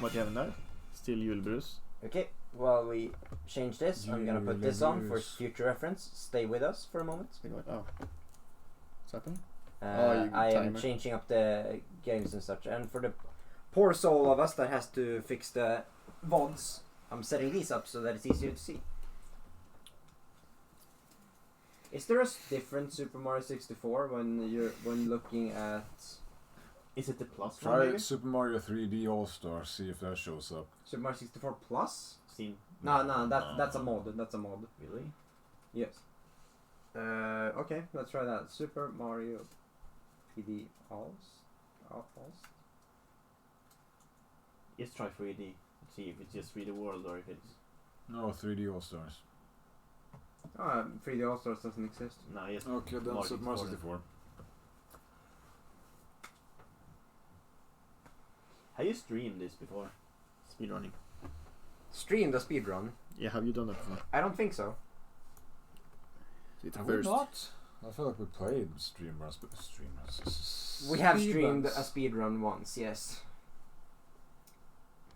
What do you have in there? Still julbrus. Okay, while we change this, I'm gonna put this on for Julbrus. future reference. Stay with us for a moment. Oh. What's happening? I am changing up the games and such, and for the poor soul of us that has to fix the VODs, I'm setting these up so that it's easier to see. Is there a different Super Mario 64 when looking at? Is it the plus one? Try Maybe? Super Mario 3D All-Star, see if that shows up. Super Mario 64 Plus? Seen? No, that's a mod. That's a mod. Really? Yes. Okay, let's try that. Super Mario 3D All. Just try 3D. See if it's just 3D World or if it's. No, 3D All-Stars. 3D All Stars doesn't exist. No, yes. Okay, then Super Mario 64. Have you streamed this before? Speedrunning. Stream the speedrun? Yeah, have you done that before? I don't think so. It's Have we not? I feel like we played streamers. We have streamed a speedrun once, yes.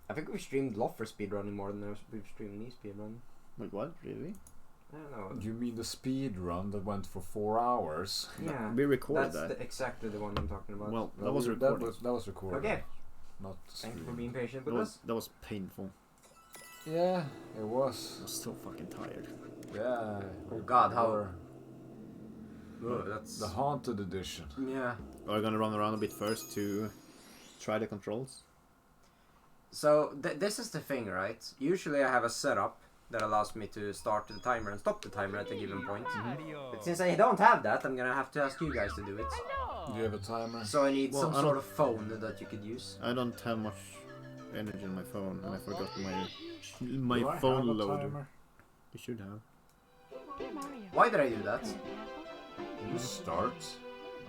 I think we've streamed a lot for speedrunning more than we've streamed me speedrun. Wait, what? Really? I don't know. You mean the speed run that went for 4 hours? Yeah. We recorded That's that. exactly the one I'm talking about. Well, that was recorded. That was recorded. Okay. Not Thank you for streamed. being patient with us. That was painful. Yeah, it was. I was so fucking tired. Yeah. Oh God, how? Oh, That's the haunted edition. Yeah. Are we gonna run around a bit first to try the controls? So this is the thing, right? Usually I have a setup that allows me to start the timer and stop the timer at a given point. But since I don't have that, I'm gonna have to ask you guys to do it. Do you have a timer? So I need some I sort of phone that you could use. I don't have much energy on my phone, and I forgot Do my I phone have a loader. timer? You should have. Why did I do that? You start.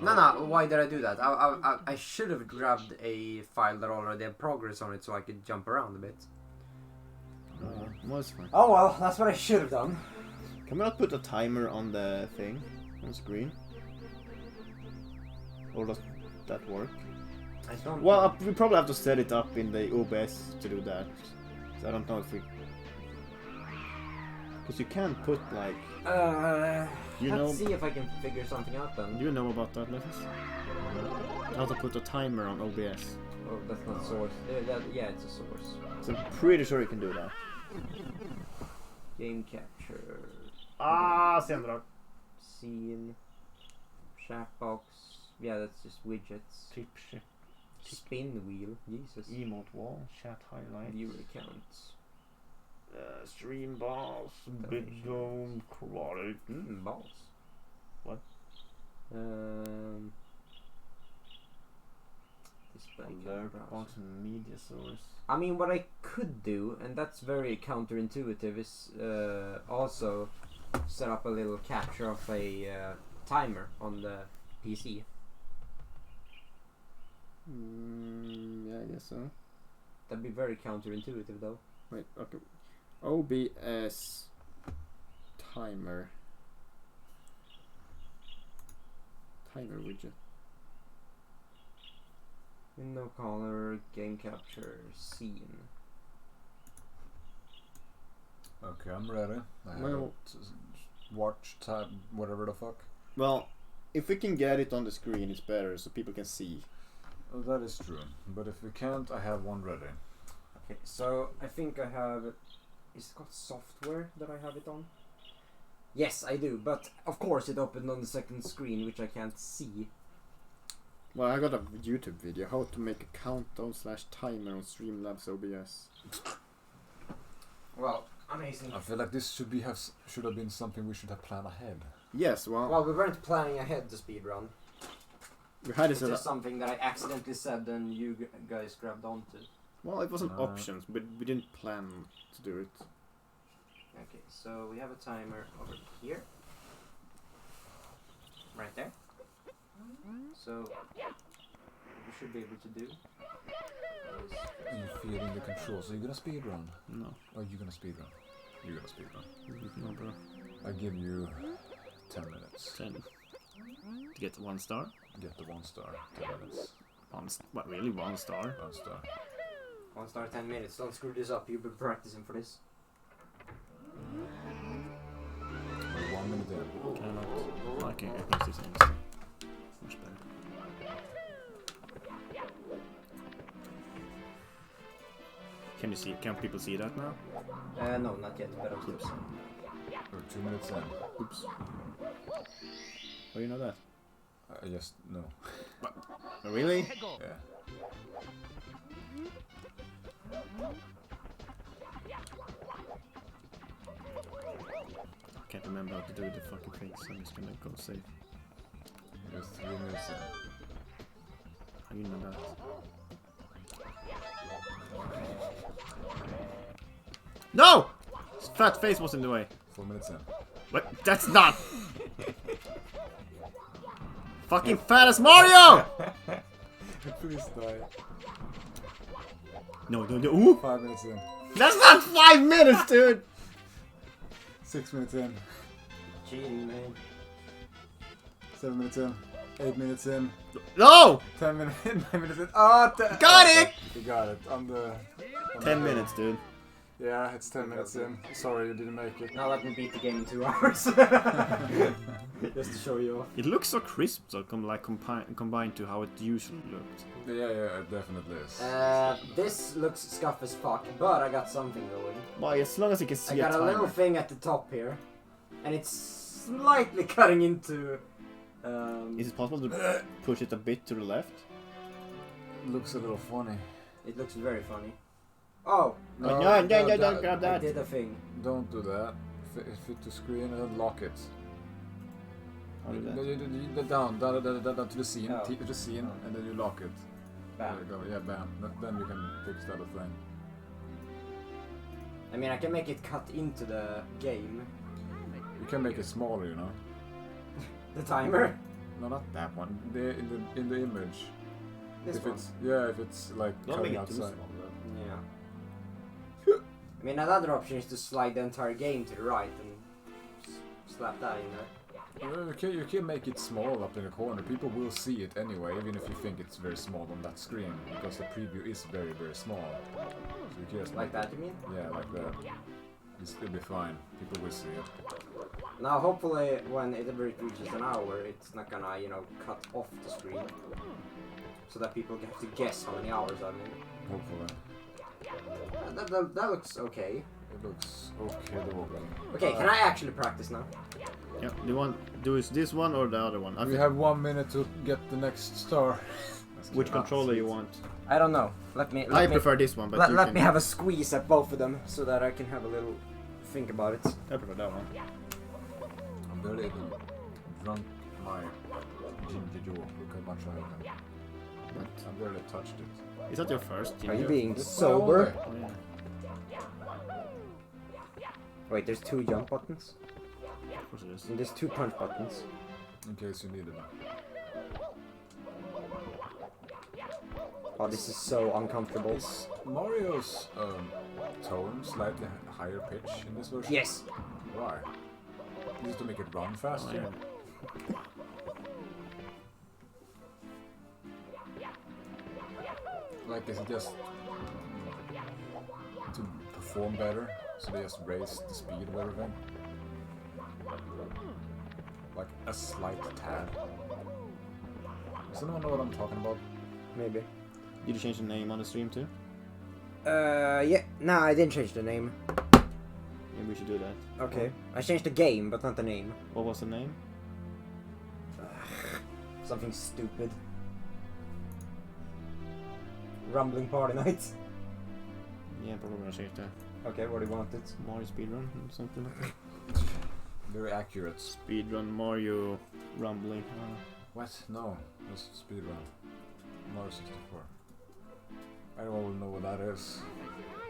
No, why did I do that? I should have grabbed a file that already had progress on it so I could jump around a bit. Well, it's fine. Oh well, that's what I should have done. Can we not put a timer on the thing, on screen? Or does that work? I don't Well, we probably have to set it up in the OBS to do that. So I don't know if we... Because you can put like... let's see if I can figure something out then. Do you know about that, Lefis? How to put a timer on OBS. Oh, that's not source. Yeah, it's a source. So I'm pretty sure you can do that. Game capture. Sendra. Scene. Chatbox. Yeah, that's just widgets. Tipsy. Spin wheel. Jesus. Emote wall. Chat highlights. Viewer accounts. Stream balls. Big dome. Quality. Balls. What? Display Alert camera box browser. and media source. I mean, what I could do, and that's very counterintuitive, is also set up a little capture of a timer on the PC. Yeah, I guess so. That'd be very counterintuitive, though. Wait, okay. OBS timer. Timer widget. Window caller, game capture, scene. Okay, I'm ready. I have Well- watch tab, whatever the fuck. Well, if we can get it on the screen, it's better so people can see. Oh, that is true. But if we can't, I have one ready. Okay, so I think I have... Is it called software that I have it on? Yes, I do, but of course it opened on the second screen, which I can't see. Well, I got a YouTube video how to make a countdown / timer on Streamlabs OBS. Well, amazing. I feel like this should have been something we should have planned ahead. Yes, well, Well, we weren't planning ahead the speedrun. we had it It's set just up. something that I accidentally said and you guys grabbed onto. Well, it wasn't No. options, but we didn't plan to do it. Okay, so we have a timer over here. Right there. So, what we should be able to do is... You're feeling the controls. So you're gonna speedrun? No. Oh, you're gonna speedrun. You're gonna speedrun. No, bro. I give you 10 minutes. 10. To get 1 star? Get the 1 star. 10 minutes. What, really? 1 star? 1 star. One star 10 minutes. Don't screw this up. You've been practicing for this. 1 minute there. Can I not? Oh, I can see things. Much better. Can you see? Can people see that now? No, not yet. But I'm Oops. Or 2 minutes in. Oops. Oh, you know that? I just no. Oh, really? Yeah. I can't remember how to do the fucking things. I'm just gonna go save. Just 3 minutes in. How you know that? No! His fat face was in the way. 4 minutes in. What? That's not. Fucking fat as Mario! Please die. No, no, no. Ooh! 5 minutes in. That's not 5 minutes, dude! 6 minutes in. cheating, man. 7 minutes in. 8 minutes in. No! 10 minutes in. 9 minutes in. Oh, Got it! You got it. On the 10 minutes, dude. Yeah, it's 10 minutes in. Sorry, you didn't make it. Now let me beat the game in 2 hours. Just to show you off. It looks so crisp, so combined to how it usually looked. Yeah, it definitely is. This looks scuff as fuck, but I got something going. Well, as long as you can see I got a timer. little thing at the top here, and it's slightly cutting into. Is it possible to push it a bit to the left? Looks a little funny. It looks very funny. Oh! No, don't grab I that. did a thing. Don't do that. Fit to screen and lock it. How do that? Down to the scene, Oh. to the scene, and then you lock it. Bam. There you go. Yeah, bam. Then you can fix the other thing. I mean, I can make it cut into the game. You can make it smaller, you know. The timer. No, not that one. In the image. This If one. if it's like Don't make cutting it too outside. small, though. Yeah. I mean, another option is to slide the entire game to the right and slap that in there. You can make it small up in the corner. People will see it anyway, even if you think it's very small on that screen, because the preview is very, very small. So you can just Like make that, you mean? Yeah, like that. It'll be fine. People will see it. Now, hopefully, when it reaches an hour, it's not gonna, you know, cut off the screen. So that people have to guess how many hours I'm in. Hopefully. That looks okay. It looks okay, the organ. Okay, can I actually practice now? Yeah, do you want this one or the other one? We have 1 minute to get the next star. Which controller you want? I don't know. Let me. I prefer this one, but you Let can... me have a squeeze at both of them so that I can have a little think about it. I prefer that one. I'm barely drunk my ginger jaw. Look how much I have. But I barely touched it. is that your first? Are you Ginger? being It's sober? Oh, yeah. Wait, there's 2 jump buttons Of course it is. and there's 2 punch buttons. In case you needed it. Oh, this is so uncomfortable. Is Mario's tone slightly higher pitch in this version? Yes. Why? Is it to make it run Oh, faster? yeah. Like, is it just to perform better? So they just raise the speed of everything? Like a slight tad. Does anyone know what I'm talking about? Maybe. Did you change the name on the stream too? Yeah. No, I didn't change the name. Maybe we should do that. Okay. I changed the game, but not the name. What was the name? Something stupid. Rumbling Party Night. Yeah, probably gonna change that. Okay, what do you want it? Mario Speedrun or something like that. Very accurate. Speedrun Mario Rumbling. What? No, that's speedrun. Mario 64. Anyone will know what that is.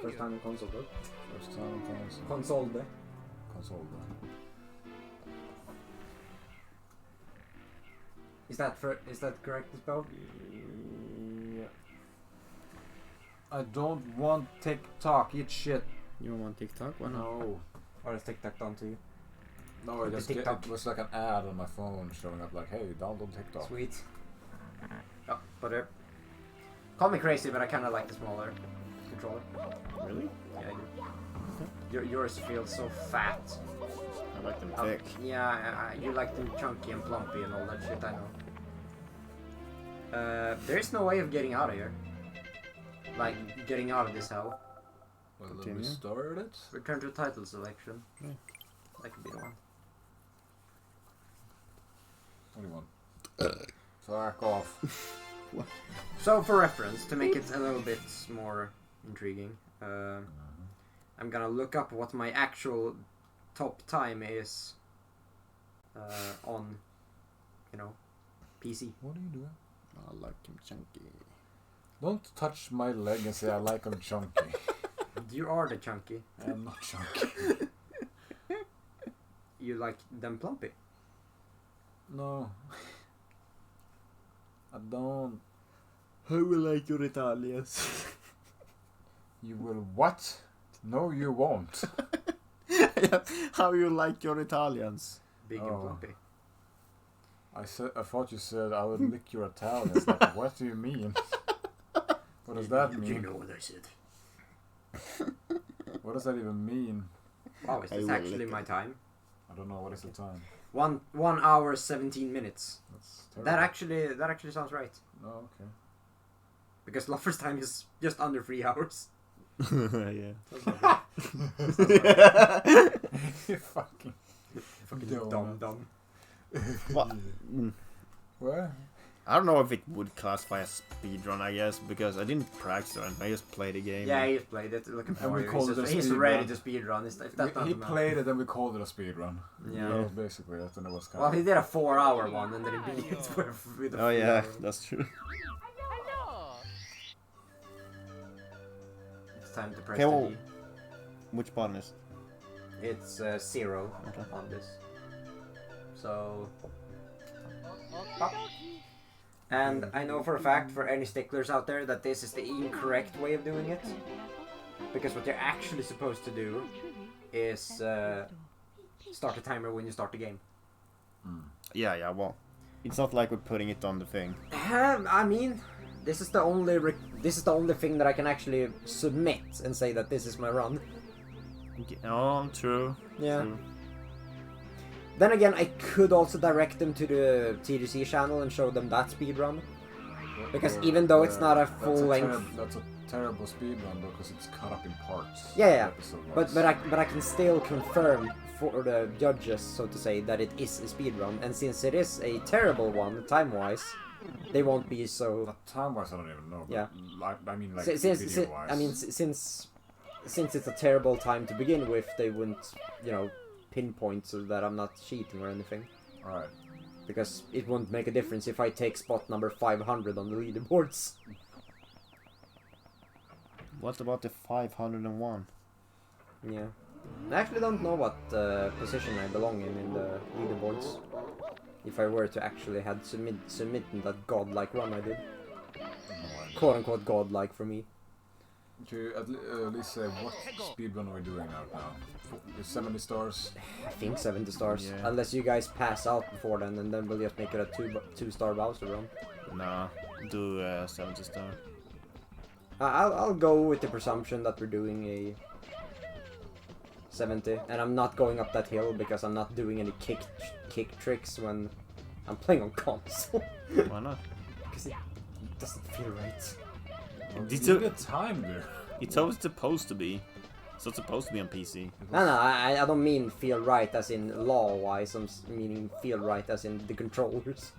First time on console, though. First time on console. Console, though. Console then. Is that correct spell? Yeah. I don't want TikTok, eat shit. You don't want TikTok? Why not? No. Or is TikTok done to you? No, The TikTok. it was like an ad on my phone showing up like, hey, download TikTok. Sweet. Oh, whatever. Call me crazy, but I kind of like the smaller controller. Really? Yeah, I do. Yours feels so fat. I like them thick. Yeah, you like them chunky and plumpy and all that shit, I know. There is no way of getting out of here. Like, getting out of this hell. Well, then Continue. we start it. Return to title selection. Yeah. That could be the one. What do you want? Fuck off. So, for reference, to make it a little bit more intriguing, I'm gonna look up what my actual top time is on, PC. What are you doing? I like him chunky. Don't touch my leg and say I like them chunky. You are the chunky. I'm not chunky. You like them plumpy. No. I don't. How will like your Italians? You will what? No, you won't. How you like your Italians? Big and plumpy. I thought you said I would lick your Italians. Like, what do you mean? What does that mean? You know what I said. What does that even mean? Wow, is this actually my time? I don't know. What is the time? 1 hour 17 minutes. That's terrible. That actually sounds right. Oh, okay. Because Luffer's time is just under 3 hours. Yeah. You fucking dumb. What? What? I don't know if it would classify as speedrun, I guess, because I didn't practice it. I just played the game. Yeah, he's played it. Look at And we Mario. called it a He's speedrun. ready to speedrun. If that's not He the man. played it and we called it a speedrun. Yeah. That was basically that, and it was kind Well, of... he did a 4-hour one and then he beat it with a Oh yeah, 3 hour. that's true. It's time to press Okay, well, the D. which button is? It's 0 Okay. on this. So... Pop. And I know for a fact, for any sticklers out there, that this is the incorrect way of doing it. Because what you're actually supposed to do is start a timer when you start the game. Yeah, well, it's not like we're putting it on the thing. I mean, this is the only thing that I can actually submit and say that this is my run. Okay. Oh, true. Yeah. True. Then again, I could also direct them to the TGC channel and show them that speedrun. Because even though it's not a full length... That's a terrible speedrun because it's cut up in parts. Yeah. episode-wise. But I can still confirm for the judges, so to say, that it is a speedrun. And since it is a terrible one, time-wise, they won't be so... But time-wise, I don't even know. But Yeah. I mean, like, Since, since it's a terrible time to begin with, they wouldn't, pinpoint so that I'm not cheating or anything. Alright. Because it won't make a difference if I take spot number 500 on the leaderboards. What about the 501? Yeah. I actually don't know what position I belong in the leaderboards. If I were to actually had submitted that godlike run I did. Quote unquote godlike for me. Could you at least say what speedrun are we doing now? Is 70 stars? I think 70 stars. Yeah. Unless you guys pass out before then, and then we'll just make it a 2-star Bowser run. Nah, do 70 star. I'll go with the presumption that we're doing a 70, and I'm not going up that hill because I'm not doing any kick tricks when I'm playing on console. Why not? Because it doesn't feel right. It's You get time there. It's always supposed to be. It's not supposed to be on PC. No, I don't mean feel right as in law-wise, I'm meaning feel right as in the controllers.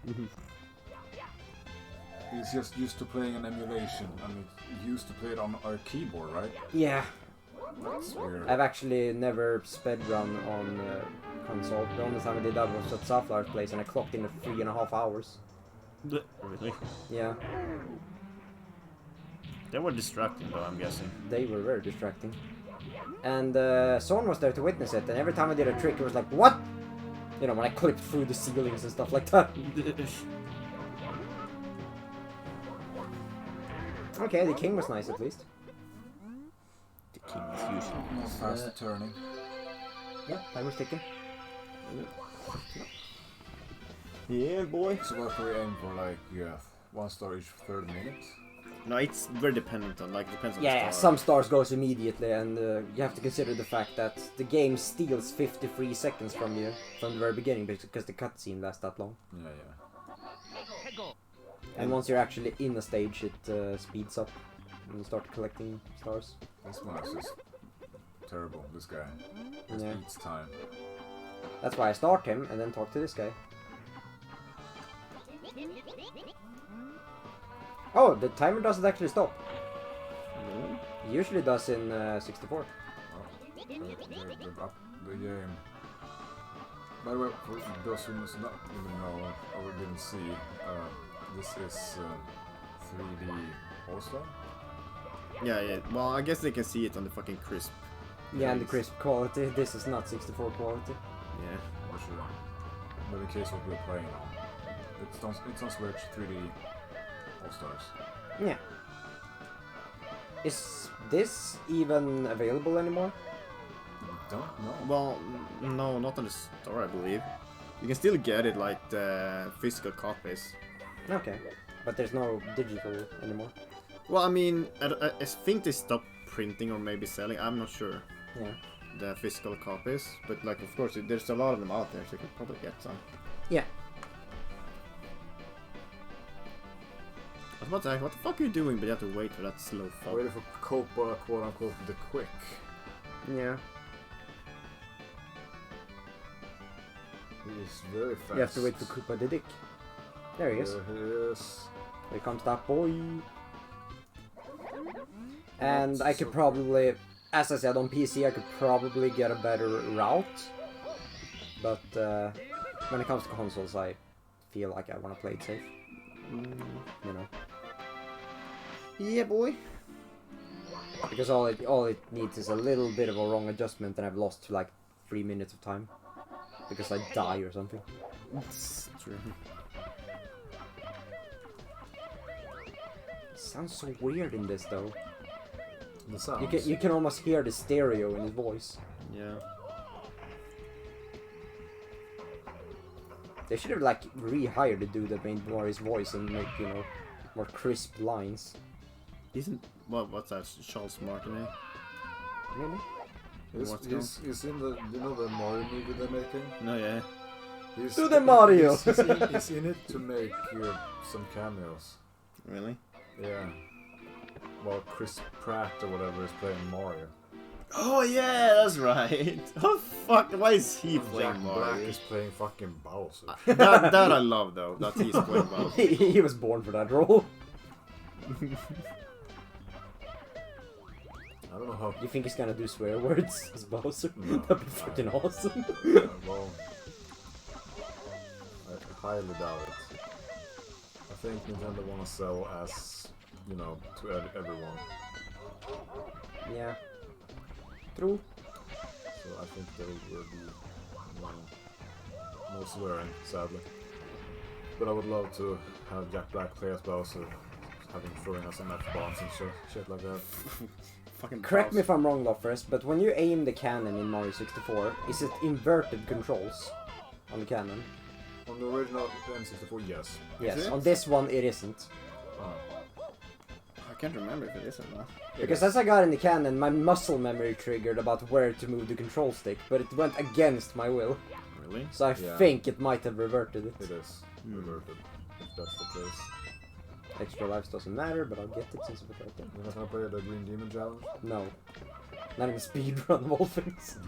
He's just used to playing an emulation, and he used to play it on our keyboard, right? Yeah, That's weird. I've actually never speedrun on console. The only time I did that was at Southline's place, and I clocked in 3.5 hours. Really? Yeah, They were distracting though, I'm guessing. they were very distracting. And Son was there to witness it, and every time I did a trick, it was like, what? You know, when I clipped through the ceilings and stuff like that. Okay, the king was nice at least. The king is usually. Not fast turning. Yeah, time was ticking. Yeah, boy. So what can we aim for, like, 1 star each 30 minutes? No, it's very dependent on, like, depends on the Yeah, star. some stars goes immediately, and you have to consider the fact that the game steals 53 seconds from you from the very beginning because the cutscene lasts that long. Yeah. And once you're actually in a stage, it speeds up when you start collecting stars. This one is just terrible, this guy. Just Yeah. eats time. That's why I start him and then talk to this guy. Oh, the timer doesn't actually stop. Really? It usually does in 64. They've upped the game. By the way, for those who must not even know or didn't see, this is 3D All-Star. Yeah. Well, I guess they can see it on the fucking crisp. Yeah, and the crisp quality. This is not 64 quality. Yeah. For sure. But in case what we're playing on, it's on Switch 3D All-Stars. Yeah. Is this even available anymore? Don't know. Well, no, not on the store, I believe. You can still get it, like, the physical copies. Okay. But there's no digital anymore. Well, I mean, I think they stopped printing or maybe selling, I'm not sure. Yeah. The physical copies, but, like, of course, there's a lot of them out there, so you can probably get some. Yeah. I was about to ask, what the fuck are you doing, but you have to wait for that slow fall? Waiting for Copa, quote unquote, the quick. Yeah. He is very fast. You have to wait for Koopa the Dick. There he is. There he is. Here comes that boy. And I could probably, as I said, on PC I could probably get a better route. But when it comes to consoles, I feel like I want to play it safe. You know. Yeah, boy. Because all it needs is a little bit of a wrong adjustment and I've lost like 3 minutes of time. Because I die or something. That's true. It sounds so weird in this though. The sounds. You can almost hear the stereo in his voice. Yeah. They should have like rehired the dude that made Mario's voice and make, you know, more crisp lines. Isn't what's that? Charles Martinet? Really? He's in the, you know, the Mario movie they're making? No, yeah. He's, Do the Mario! He's in it to make some cameos. Really? Yeah. Well, Chris Pratt or whatever is playing Mario. Oh yeah, that's right. Oh fuck, why is he playing Jack Mario? Black is playing fucking Bowser. that I love though, that he's playing Bowser. He was born for that role. I don't know how. You think he's gonna do swear words as Bowser? No. That'd be fucking awesome. Well, I highly doubt it. I think Nintendo wanna sell as, you know, to everyone. Yeah. True. So I think there will be no swearing, sadly. But I would love to have Jack Black play as Bowser, having throwing us some F-bombs and shit like that. Fucking Correct me Bowser. if I'm wrong, Loffers, but when you aim the cannon in Mario 64, is it inverted controls on the cannon? On the original N64, yes. Yes. Is it? On this one, it isn't. I can't remember if it is or not. Because as I got in the cannon, my muscle memory triggered about where to move the control stick, but it went against my will. Really? So I Yeah. think it might have reverted it. It is reverted, if that's the case. Extra lives doesn't matter, but I'll get it since it was right there. You're not gonna play the Green Demon Challenge? No. Not even speedrun of all things.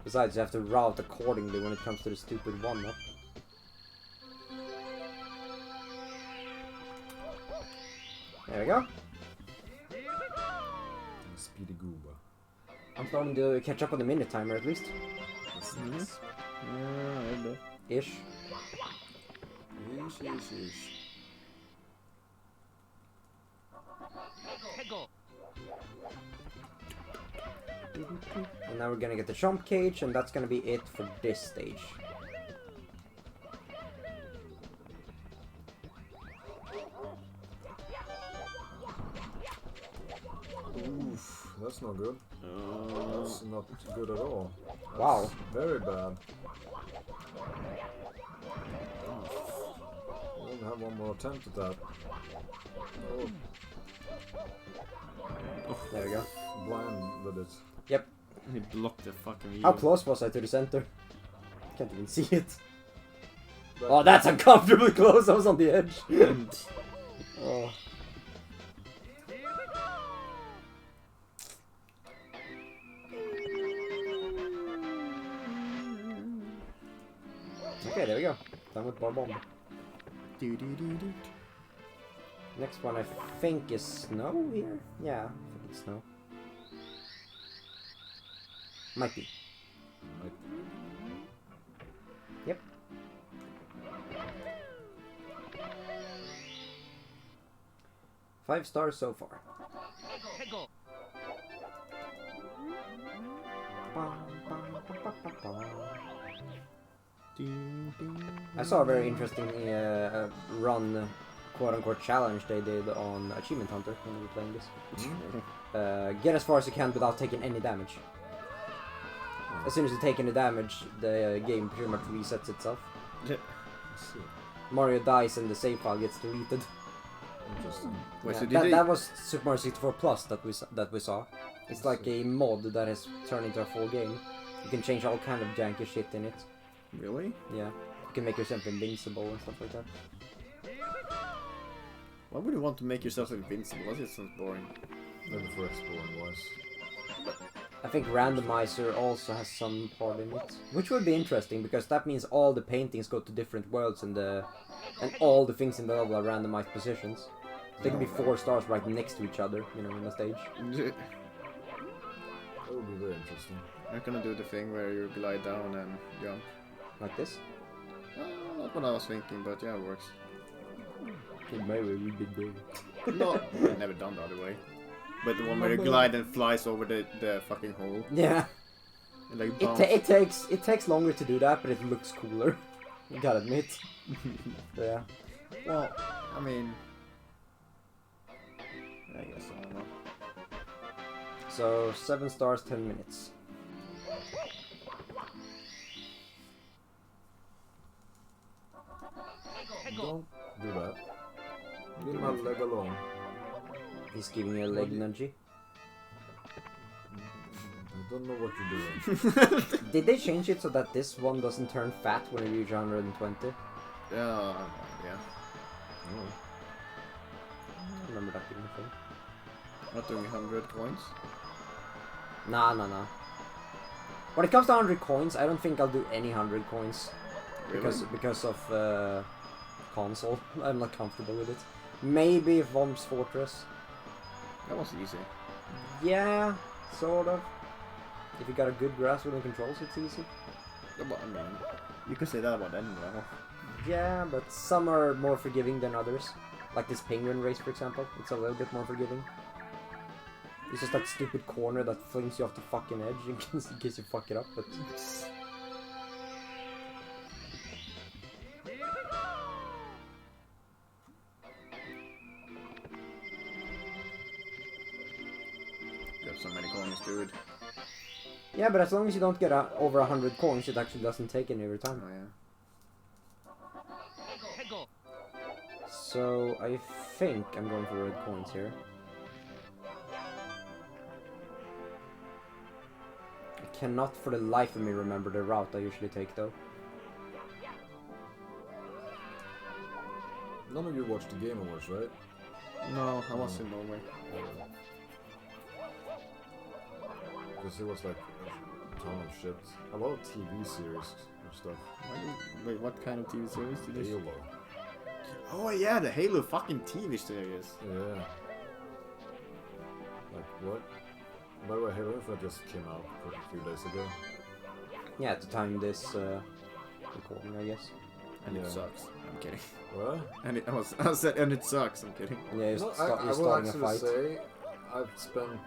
Besides, you have to route accordingly when it comes to the stupid one-up. There we go. Speedy Gooba. I'm starting to catch up on the minute timer at least. That's Mhm. nice. Yeah, I bet. Ish. Yeesh. And now we're gonna get the jump cage, and that's gonna be it for this stage. Oof, that's not good. That's not good at all. That's Wow. Very bad. I don't have have one more attempt at that. Oh, There we go. blinded it. Yep. He blocked the fucking view. How close was I to the center? Can't even see it. That- Oh, that's uncomfortably close. I was on the edge. And Oh. Okay, there we go. Done with bar bomb. do. Next one I think is snow here? Yeah, I think it's snow. Might be. Might- Yep. Five stars so far. I saw a very interesting run, quote-unquote challenge they did on Achievement Hunter when we were playing this. Get as far as you can without taking any damage. As soon as you take any damage, the game pretty much resets itself. Let's see. Mario dies and the save file gets deleted. Interesting. Wait, Yeah, so did that was Super Mario 64 Plus that we saw. It's like a mod that has turned into a full game. You can change all kind of janky shit in it. Really? Yeah, you can make yourself invincible and stuff like that. Why would you want to make yourself invincible? That just sounds boring. Maybe for exploring wise. I think randomizer also has some part in it, which would be interesting because that means all the paintings go to different worlds and all the things in the level are randomized positions. They can be 4 stars right next to each other, you know, in the stage. That would be very interesting. I'm gonna do the thing where you glide down and jump. Like this. Not what I was thinking, but yeah, it works. In my way, we did do. No, I've never done the other way. But the one where you glide and flies over the fucking hole. Yeah. And like It takes longer to do that, but it looks cooler. You gotta admit. Yeah. Well, I mean, I guess I don't know. So 7 stars, 10 minutes. Don't do that. Leave my leg alone. He's giving you a leg nudgy. I don't know what you're doing. Did they change it so that this one doesn't turn fat when you reach 120? Yeah. Oh. I remember that being a thing. Not doing 100 coins. Nah. When it comes to 100 coins, I don't think I'll do any 100 coins. Really? Because of console. I'm not comfortable with it. Maybe Vomb's Fortress. That was easy. Yeah, sort of. If you got a good grasp on the controls, it's easy. Yeah, but I mean, you can say that about any level. Yeah, but some are more forgiving than others. Like this penguin race, for example. It's a little bit more forgiving. It's just that stupid corner that flings you off the fucking edge in case you fuck it up, but... You have so many coins, dude. Yeah, but as long as you don't get over 100 coins, it actually doesn't take any every time. Oh yeah. So, I think I'm going for red coins here. I cannot for the life of me remember the route I usually take, though. None of you watched the Game Awards, right? No, I was in Norway. Because it was like a ton of shit. A lot of TV series and stuff. Wait, what kind of TV series did they? Halo. Oh yeah, the Halo fucking TV series. Yeah. Like what? By the way, Halo Infinite just came out a few days ago. Yeah, at the time this recording, I guess. And Yeah. it sucks. I'm kidding. What? And I said, and it sucks. I'm kidding. Yeah, you're, No, you're I will starting a actually fight. say I've spent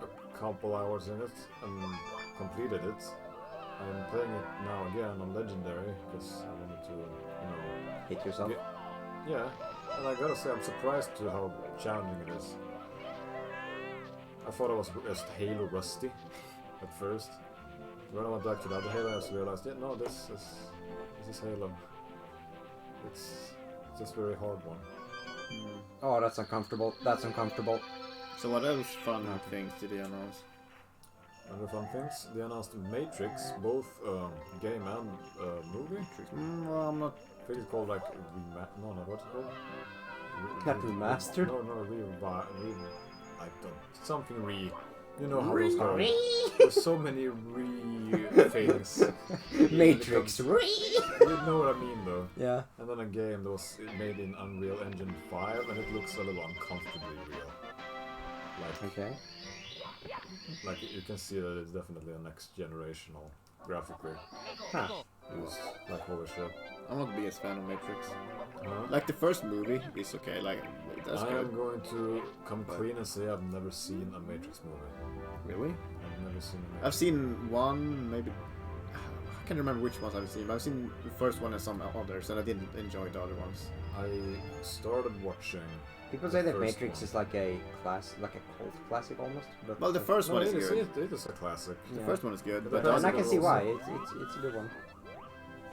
a couple hours in it and completed it. I'm playing it now again on Legendary because I wanted to, Hit yourself. Yeah, and I gotta say I'm surprised to how challenging it is. I thought I was just Halo rusty at first. When I went back to the other Halo, I just realized, yeah, no, this is Halo. It's just very hard one. Oh, that's uncomfortable. That's uncomfortable. So what else fun things did he announce? Other fun things, they announced Matrix, both game and movie. Well, I'm not. I think it's called like what's it called? Not remastered? No, I don't. Something re. You know how those go. There's so many things. Matrix You know what I mean though. Yeah. And then a game that was made in Unreal Engine 5 and it looks a little uncomfortably real. Okay. Like you can see that it's definitely a next generational graphically. Huh. Used like holy shit. I'm not the biggest fan of Matrix. Huh? Like the first movie is okay. Like that's I good. am going to come clean and say I've never seen a Matrix movie. Really? I've never seen a Matrix. I've seen one, maybe. I can't remember which ones I've seen, but I've seen the first one and some others, and I didn't enjoy the other ones. I started watching. People the say that first Matrix one. is like a cult classic almost. But Well, the first No, one is it good. it is a classic. The Yeah. first one is good, But but that's and I the can other see ones- why. It's a good one.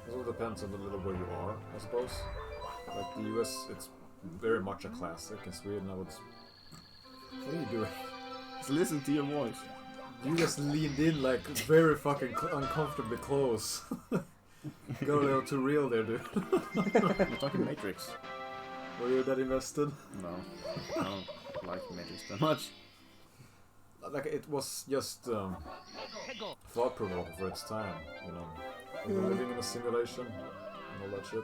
It all depends on the little where you are, I suppose. Like the US, it's very much a classic. In Sweden, I would. What are you doing? Just listen to your voice. You just leaned in like very fucking uncomfortably close. Got a little too real there, dude. We're talking Matrix. Were you that invested? No, I don't like Matrix that much. Like it was just thought-provoking for its time, you know. We're living in a simulation and all that shit.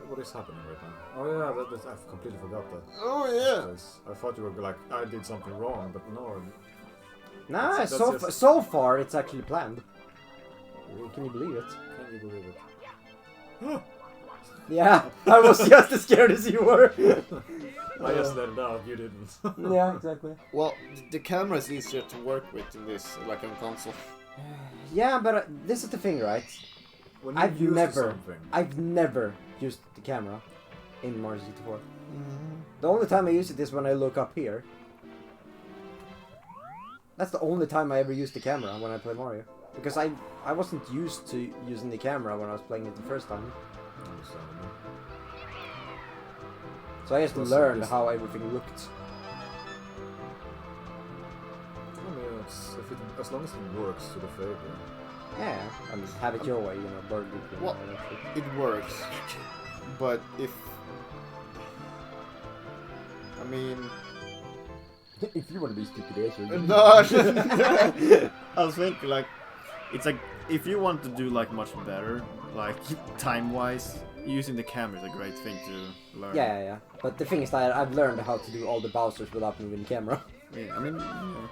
What is happening right now? Oh yeah, I completely forgot that. Oh yeah. I thought you were like I did something wrong, but no. Nah, That's just- so far it's actually planned. Can you believe it? Can you believe it? Yeah, I was just as scared as you were. I just let it out. You didn't. Yeah, exactly. Well, the camera is easier to work with in this, like on console. Yeah, but this is the thing, right? When you I've used never something, used the camera in Mario 64. The only time I use it is when I look up here. That's the only time I ever used the camera when I play Mario. Because I wasn't used to using the camera when I was playing it the first time. Understandable. So I just Was learned this- how everything looked. I mean, as long as it works to the favor. Yeah, I mean, have it your way, you know, Burger King. Well, it works, but if I mean, if you want to be stupid, no, I was thinking like it's like if you want to do like much better, like time-wise, using the camera is a great thing to learn. Yeah. But the thing is that I've learned how to do all the Bowsers without moving the camera. Yeah, I mean, yeah.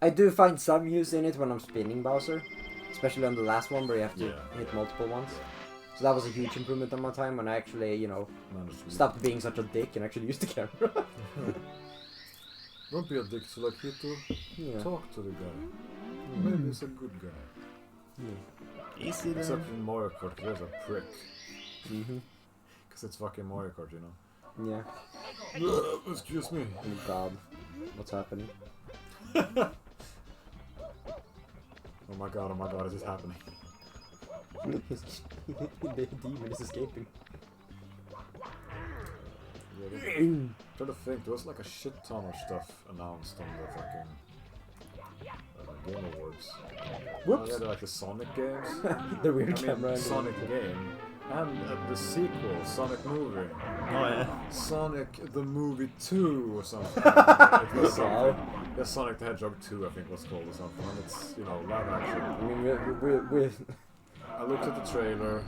I do find some use in it when I'm spinning Bowser, especially on the last one where you have to hit multiple ones. So that was a huge improvement on my time when I actually, you know, stopped being such a dick and actually used the camera. Don't be a dick to like Hito. Yeah. Talk to the guy. Maybe he's a good guy. Yeah. Easy then. Except in Mario Kart, there's a prick. Mhm. Because it's fucking Mario Kart, you know. Yeah. Excuse me. Oh god. What's happening? Oh my god, is this happening? The demon is escaping. I'm trying to think, there was like a shit ton of stuff announced on the fucking Game Awards. Whoops! Oh, yeah, they're like the Sonic games. The weird I camera. mean, Sonic game. And the sequel, Sonic movie. Oh yeah. Sonic the Movie 2 or something. It was something. Wow. Yeah, Sonic the Hedgehog 2 I think it was called or something. And it's, you know, live action. I mean, we're I looked at the trailer.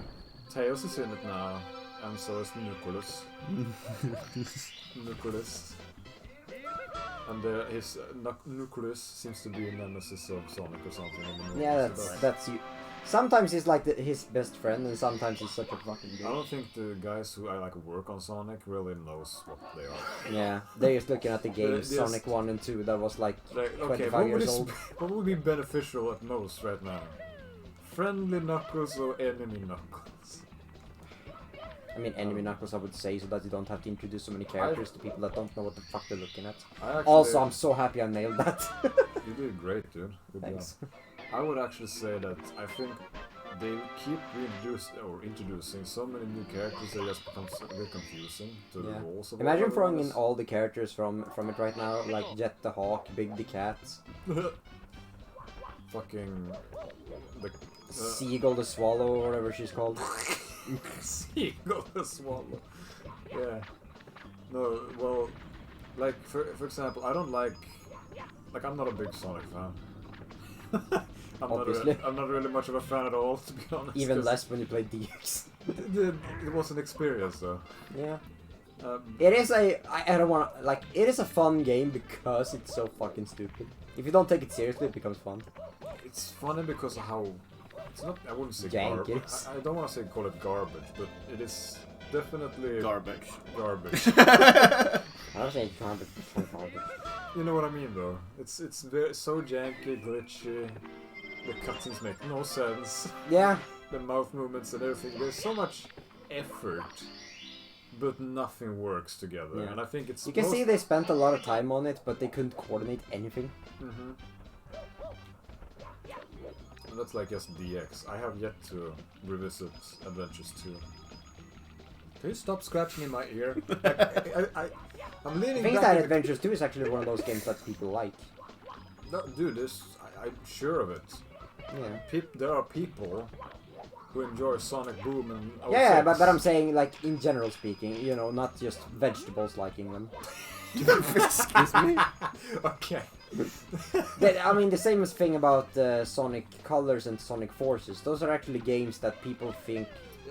Tails is in it now. And so is Nucleus. Nucleus. And his Nucleus seems to be a nemesis of Sonic or something in the movie. yeah, so that's you. Sometimes he's like his best friend, and sometimes he's such a fucking I dick. don't think the guys who like work on Sonic really knows what they are. Yeah, they're just looking at the games They Sonic 1 and 2 that was like Like, 25 years old. what would be beneficial at most right now? Friendly Knuckles or enemy Knuckles? I mean, enemy Knuckles I would say, so that you don't have to introduce so many characters to people that don't know what the fuck they're looking at. Also, I'm so happy I nailed that. You did great, dude. Good Thanks. job. I would actually say that I think they keep introducing so many new characters that it just becomes a bit confusing to the rules of Imagine all throwing in this. all the characters from it right now, like Jet the Hawk, Big the Cat, Fucking the Seagull the Swallow, or whatever she's called. Seagull the Swallow. Yeah. No, well, like for example, I don't like I'm not a big Sonic fan. Obviously. I'm not really much of a fan at all, to be honest. Even less when you play DX. It was an experience, though. Yeah. It is I don't want like it is a fun game because it's so fucking stupid. If you don't take it seriously, it becomes fun. It's funny because of how it's not. I wouldn't say Jank garbage. it is. I don't want to say call it garbage, but it is definitely Garbage. Garbage. I don't say garbage. You know what I mean, though. It's very, so janky, glitchy. The cutscenes make no sense. Yeah. The mouth movements and everything. There's so much effort, but nothing works together. Yeah. And I think it's. You can see they spent a lot of time on it, but they couldn't coordinate anything. Mm-hmm. And that's like just DX. I have yet to revisit Adventures 2. Can you stop scratching in my ear? I'm leaning I think back. that Adventures 2 is actually one of those games that people like. No, dude, I'm sure of it. Yeah. There are people who enjoy Sonic Boom and Yeah, but I'm saying, like, in general speaking, you know, not just vegetables liking them. Excuse me? Okay. I mean, the same thing about Sonic Colors and Sonic Forces. Those are actually games that people think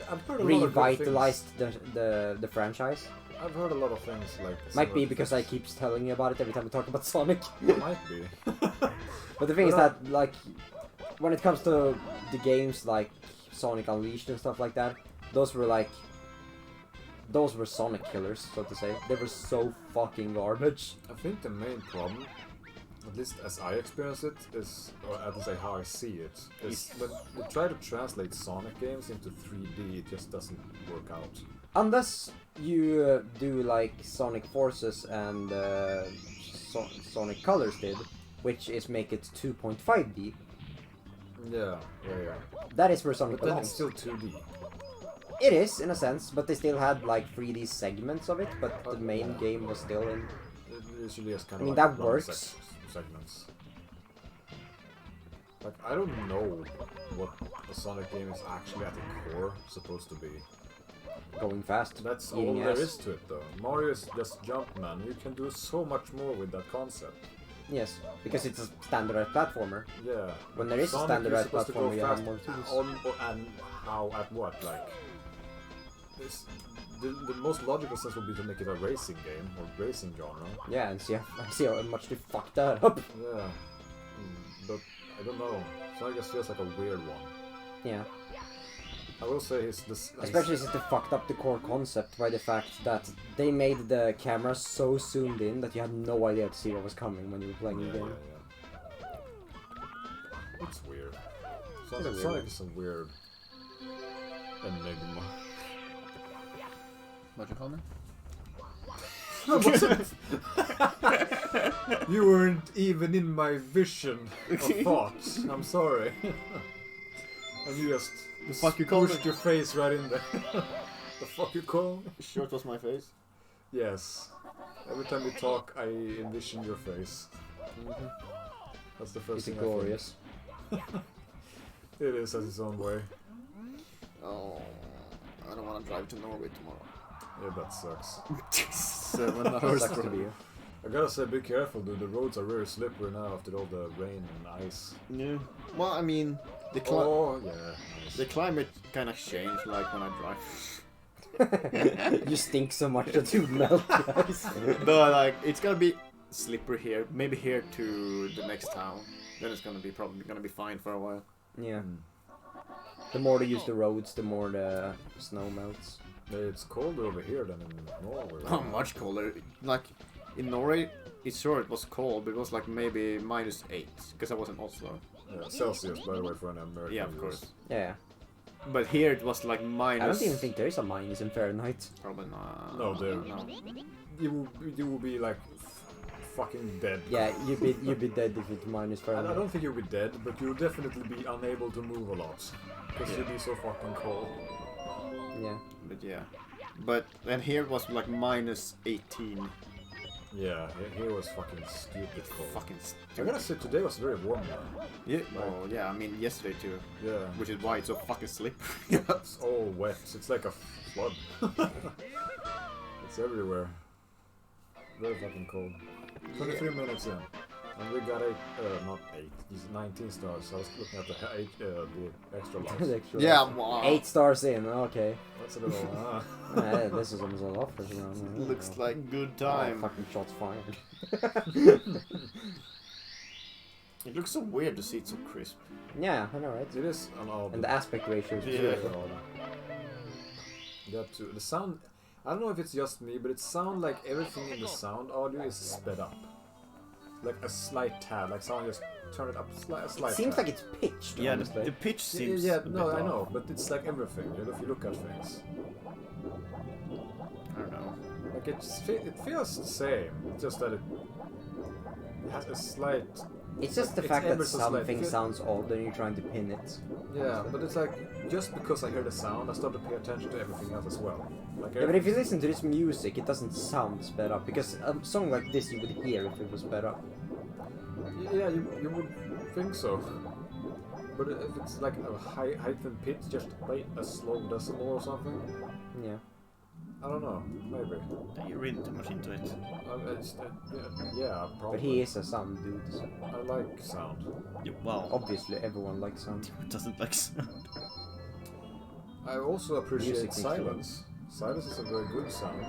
I've heard a lot of good revitalized the franchise. I've heard a lot of things like. Might be because I keep telling you about it every time we talk about Sonic. Might be. But the thing is that, like, when it comes to the games like Sonic Unleashed and stuff like that, those were Sonic killers, so to say. They were so fucking garbage. I think the main problem, at least as I experience it, is, or at least how I see it, is when you try to translate Sonic games into 3D, it just doesn't work out. Unless you do like Sonic Forces and Sonic Colors did, which is make it 2.5D. Yeah. That is where Sonic But then it's belongs. still 2D. It is, in a sense, but they still had like 3D segments of it, but the main game was still in... It usually is kind I of mean, like that run works. segments. Like, I don't know what a Sonic game is actually at the core supposed to be. Going fast. That's all eating there ass. is to it, though. Mario is just Jumpman. You can do so much more with that concept. Yes, because it's a standardized platformer. Yeah. When there is a Sonic standardized supposed to go platformer, you have fast more tools. and how, at what? Like, the most logical sense would be to make it a racing game or racing genre. Yeah, and see how much they fucked that up. Yeah. But I don't know. Sonic just feels like a weird one. Yeah. I will say Especially since they fucked up the core concept by the fact that they made the camera so zoomed in that you had no idea to see what was coming when you were playing the game. Yeah. It's weird. It's a weird Sonic one. is a weird enigma. What you call me? You weren't even in my vision of thoughts. I'm sorry. And you just fuck you call pushed me? your face right in there. The fuck you call me? Short was my face. Yes. Every time we talk, I envision your face. That's the first Is it thing I think. glorious? It is as its own way. Oh, I don't want to drive to Norway tomorrow. Yeah, that sucks. 7 hours. Sucks to be you. I gotta say, be careful, dude. The roads are very slippery now after all the rain and ice. Yeah. Well, I mean, the Yeah. climate kind of changed, like when I drive. You stink so much that you melt, guys. But like, it's gonna be slippery here, maybe here to the next town. Then it's probably gonna be fine for a while. Yeah. The more they use the roads, the more the snow melts. It's colder over here than in Norway. How much colder? Like in Norway, it's sure it was cold, but it was like maybe -8 because I was in Oslo. Yeah, Celsius, by the way, for an American. Yeah, of use. course. Yeah. But here it was like minus. I don't even think there is a minus in Fahrenheit. Probably not. No, there. No. You will be like fucking dead. Yeah, you'd be dead if it's minus I Fahrenheit. don't think you'll be dead, but you'll definitely be unable to move a lot. Because you'll be so fucking cold. Yeah. But yeah. But then here was like minus 18. Yeah, here was fucking stupid cold. Fucking I stupid. gotta say, today was very warm though. Yeah. Oh yeah, I mean yesterday too. Yeah. Which is why it's so fucking slippery. It's all wet. It's like a flood. It's everywhere. Very fucking cold. 23 minutes in. And we got not 19 stars. I was looking at the extra large. Yeah, wow. 8 stars in, okay. That's a little, This is almost a lot for some. Looks like good Oh, time. fucking shots fired. It looks so weird to see it so crisp. Yeah, I know, right? It is an odd. And the aspect ratio is Yeah. beautiful. That too. The sound, I don't know if it's just me, but it sounds like everything in the sound audio is sped up. Like a slight tad, like someone just turned it up a slight Seems tad. like it's pitched. Yeah, honestly. the pitch Yeah, seems. yeah, a no, bit I off. know, but it's like everything, you know, if you look at things. I don't know. Like it feels the same, it's just that it has a slight... It's just the It's fact that ever so slight. something sounds odd and you're trying to pin it. Yeah, but it's like, just because I hear the sound, I start to pay attention to everything else as well. Like Yeah, but if you listen to this music, it doesn't sound sped up, because a song like this you would hear if it was sped up. Yeah, you would think so. But if it's like a heightened pitch, just play a slow decimal or something, Yeah. I don't know, maybe. You read too much into it. Yeah, probably. But he is a sound dude, so I like sound. Yeah, well, obviously everyone likes sound. it doesn't like sound. I also appreciate Music makes silence. Silence is a very good sound.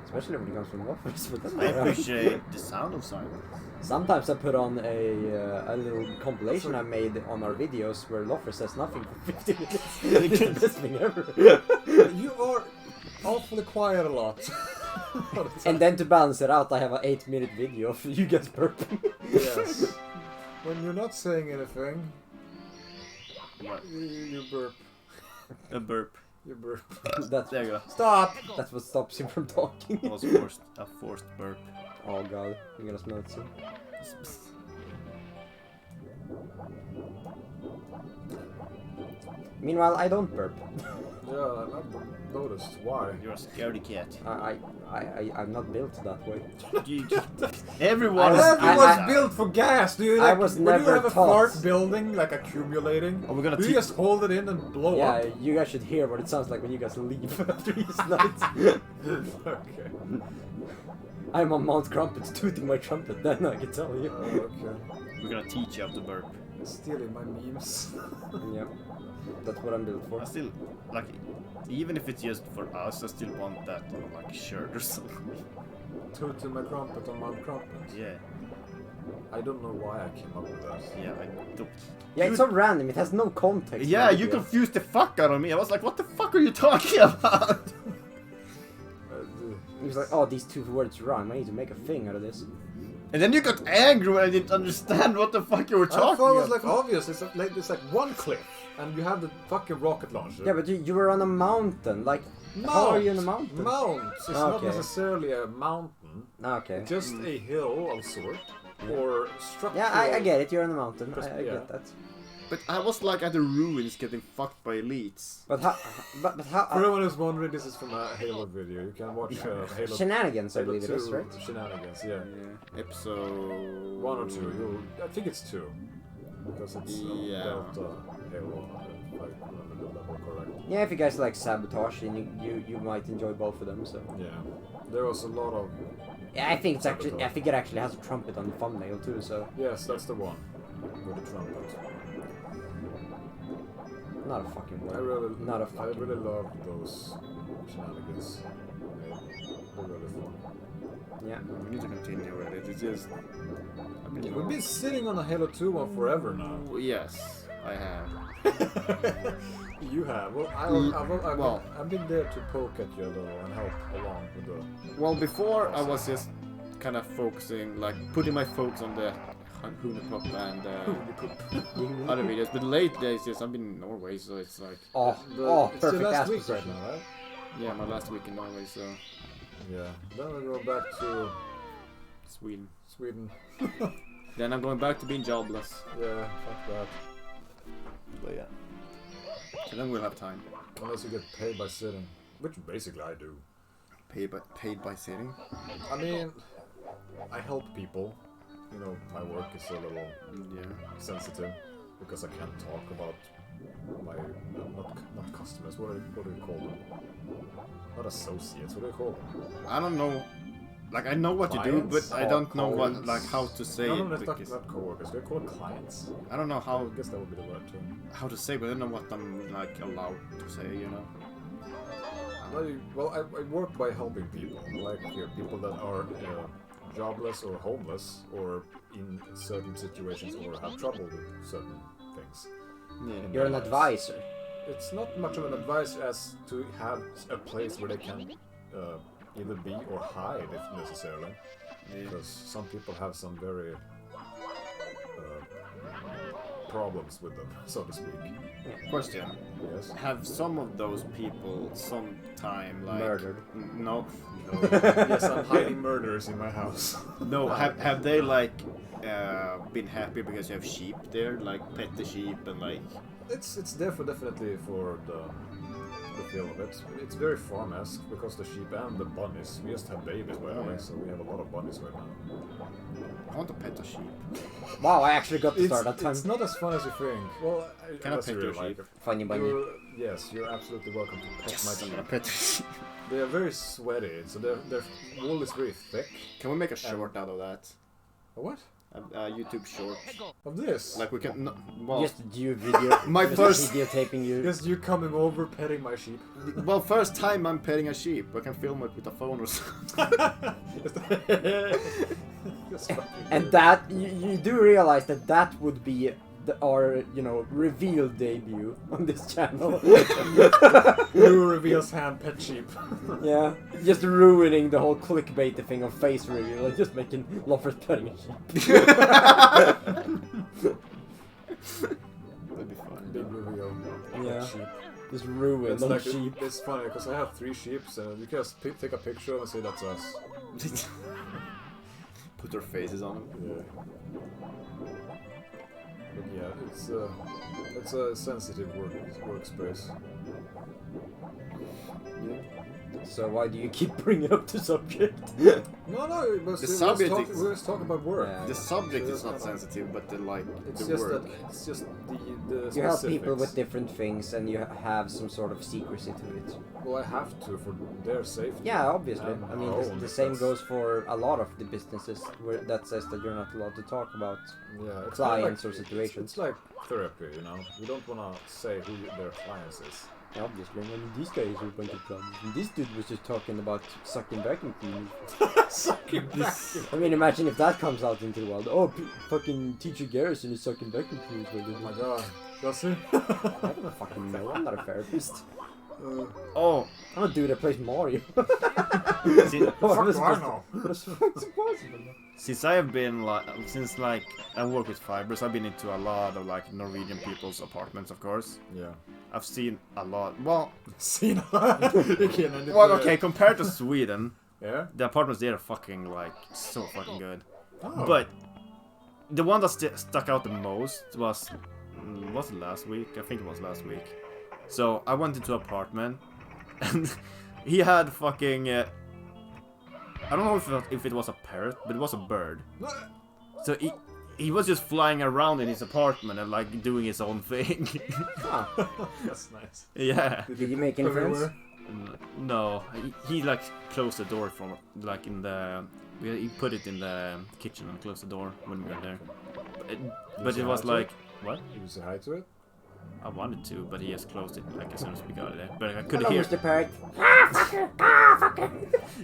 Especially when it comes from Loffers, but that's I alright. appreciate the sound of silence. Sometimes I put on a little compilation I made on our videos where Loffer says nothing for 50 minutes. It's the best thing ever. You are awfully quiet a lot. And then to balance it out, I have an 8-minute video of you guys burping. Yes. When you're not saying anything, What? you burp. A burp. You burp. That's There you go. stop. That's what stops him from talking. It was a forced burp. Oh god, you're gonna smell it soon. Meanwhile, I don't burp. Yeah, I've noticed. Why? You're a scaredy cat. I'm not built that way. Everyone I is was- Everyone's I- built for gas, do you? I Like, was when never you have a taught. fart building, like accumulating, Oh, we're gonna do you teach. just hold it in and blow Yeah, up? you guys should hear what it sounds like when you guys leave after each night. Okay. I'm on Mount Crumpet tooting my trumpet, then I can tell you. Okay. We're gonna teach you how to burp. Stealing my memes. Yeah, that's what I'm built for. I still, like, even if it's just for us, I still want that on like a shirt or something. Tooting my trumpet on Mount Crumpet. Yeah, I don't know why I came up with that. yeah, I don't. Yeah, it's so random, it has no context. Yeah, you confused the fuck out of me. I was like, what the fuck are you talking about? He was like, oh, these two words rhyme, I need to make a thing out of this. And then you got angry when I didn't understand what the fuck you were I talking thought it was about. like obvious. It's like one cliff, and you have the fucking rocket launcher. Yeah, but you were on a mountain, like, how are you on a mountain? Mounts. It's not Okay. necessarily a mountain. Okay. Just a hill of sort, or structure. Yeah, I get it, you're on a mountain, I Yeah. get that. But I was like at the ruins getting fucked by elites. But how, but how, For anyone who's wondering, this is from a Halo video. You can watch Halo. Shenanigans, I Halo believe it is, 2 right? Shenanigans, yeah. Episode 1 or 2. I think it's 2. Because it's Yeah. Delta Halo, if I remember the level correct. Yeah, if you guys like Sabotage, then you might enjoy both of them, so... Yeah. There was a lot of... Yeah, I think Sabotage. I think it actually has a trumpet on the thumbnail too, so... Yes, that's the one. With the trumpet. Not a fucking I word. really, Not a I fucking really word. love those shenanigans. They're really fun. Yeah. We need to continue with it. It's just. We've been sitting on a Halo 2 one forever now. Yes, I have. You have. Well, Well- I've been there to poke at you a little and help along with the... Well, before I was just kind of focusing, like putting my focus on the Hunapop and other videos. But late days, yes, I've been in Norway, so it's like, Oh, It's perfect your last ass week right position. now, right? yeah, my last week in Norway, so. Yeah. Then we go back to Sweden. Sweden. Then I'm going back to being jobless. Yeah, fuck that. But yeah. So then we'll have time. Unless you get paid by sitting, which basically I do. Paid by sitting? I mean, I help people. You know, my work is a little sensitive because I can't talk about my not customers. What do you call them? Not associates. What do you call them? I don't know. Like I know what Clients? you do, but I don't know what Colleagues? like how to say No, it. that's not coworkers. They're called clients. I don't know I how guess that would be the word term. how to say, but I don't know what I'm like allowed to say. You know. Well, I work by helping people, like people that are jobless or homeless, or in certain situations, or have trouble with certain things. Yeah. You're an advisor. It's not much of an advice as to have a place where they can either be or hide if necessarily, because some people have some very problems with them, so to speak. Question: Yes. have some of those people sometime like Murdered. No. Yes, I'm hiding murderers in my house. No. Have they like been happy because you have sheep there, like pet the sheep and like? It's there for definitely for the feel of it. It's very farm-esque because the sheep and the bunnies. We just have babies by the way, so we have a lot of bunnies right now. I want to pet a sheep. Wow, I actually got to start that time. It's not as fun as you think. Well, Can I unless pet you your really like sheep? it. Funny bunny. Yes, you're absolutely welcome to pet my I'm sheep. gonna pet a sheep. They are very sweaty, so their wool is very thick. Can we make a short out of that? A what? A YouTube short. Of this? Like we can. No, well, Just you video. My just first- videotaping you. Just you coming over petting my sheep. well, first time I'm petting a sheep. I can film it with a phone or something. Just fucking And weird. that you do realize that would be our reveal debut on this channel. Who reveals hand pet sheep? Yeah, just ruining the whole clickbait thing of face reveal, like just making Loffers petting a sheep. That'd be fun. Big reveal. Yeah. Pet sheep. Just ruin It's the like sheep. it's funny because I have 3 sheep, so you can just take a picture and say that's us. Put their faces on them. Yeah. But yeah, it's a sensitive workspace. Yeah. So why do you keep bringing up the subject? No, it was, The subject is- we was talking about work. Yeah. The subject So is not that's sensitive, but the like It's the just work. that it's just the You help people specifics. with different things, and you have some sort of secrecy to it. Well, I have to for their safety. Yeah, obviously. And I mean, our own, the same that's- goes for a lot of the businesses where that says that you're not allowed to talk about. Yeah, it's Clients kinda or situations. It's like therapy, you know. You don't want to say who their clients is. Obviously, I mean, these guys are a bunch of problems. And this dude was just talking about sucking vacuum cleaners. Sucking back. I mean, imagine if that comes out into the world. Oh, fucking teacher Garrison is sucking vacuum cleaners. Oh my god. Does he? I don't fucking know. I'm not a therapist. Oh, I'm a dude that plays Mario. see, What was do I supposed know? to- what's possible? since I have been like since like I work with fibers, I've been into a lot of like Norwegian people's apartments, of course. Yeah. I've seen a lot. Well, Seen well, okay, compared to Sweden, Yeah. the apartments there are fucking like so fucking good. Oh. But the one that stuck out the most was it last week? I think it was last week. So I went into an apartment, and he had fucking. I don't know if it was a parrot, but it was a bird. So he was just flying around in his apartment and like doing his own thing. Ah, That's nice. Yeah. did you make any friends? Everywhere. No, he like closed the door from like in the. He put it in the kitchen and closed the door when we were there. But it was like what? Did you say hi to it? I wanted to, but he just closed it like as soon as we got it there. But I could Hello, hear Mr. Parrot.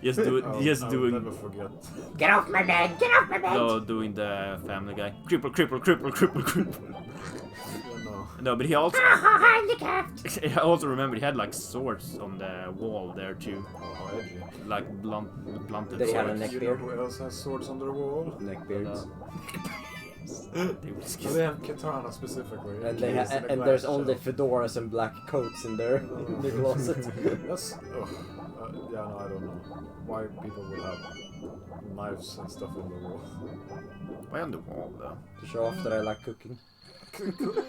just do it. Just I'll doing never forget. Get off my bed! Get off my bed! no doing the Family Guy. Cripple. Yeah, no. No, but he also Handicapped! I also remember he had like swords on the wall there too, Oh, how edgy. like blunted Did he have a swords. neck You know beard? who else has swords on their wall? Neckbeards. knives. They will skip. So they have katana specifically. And glass there's only shelf. fedoras and black coats in their in the closet. That's yeah, no, I don't know why people would have knives and stuff in the wall. Why on the wall though? To show off that I like cooking.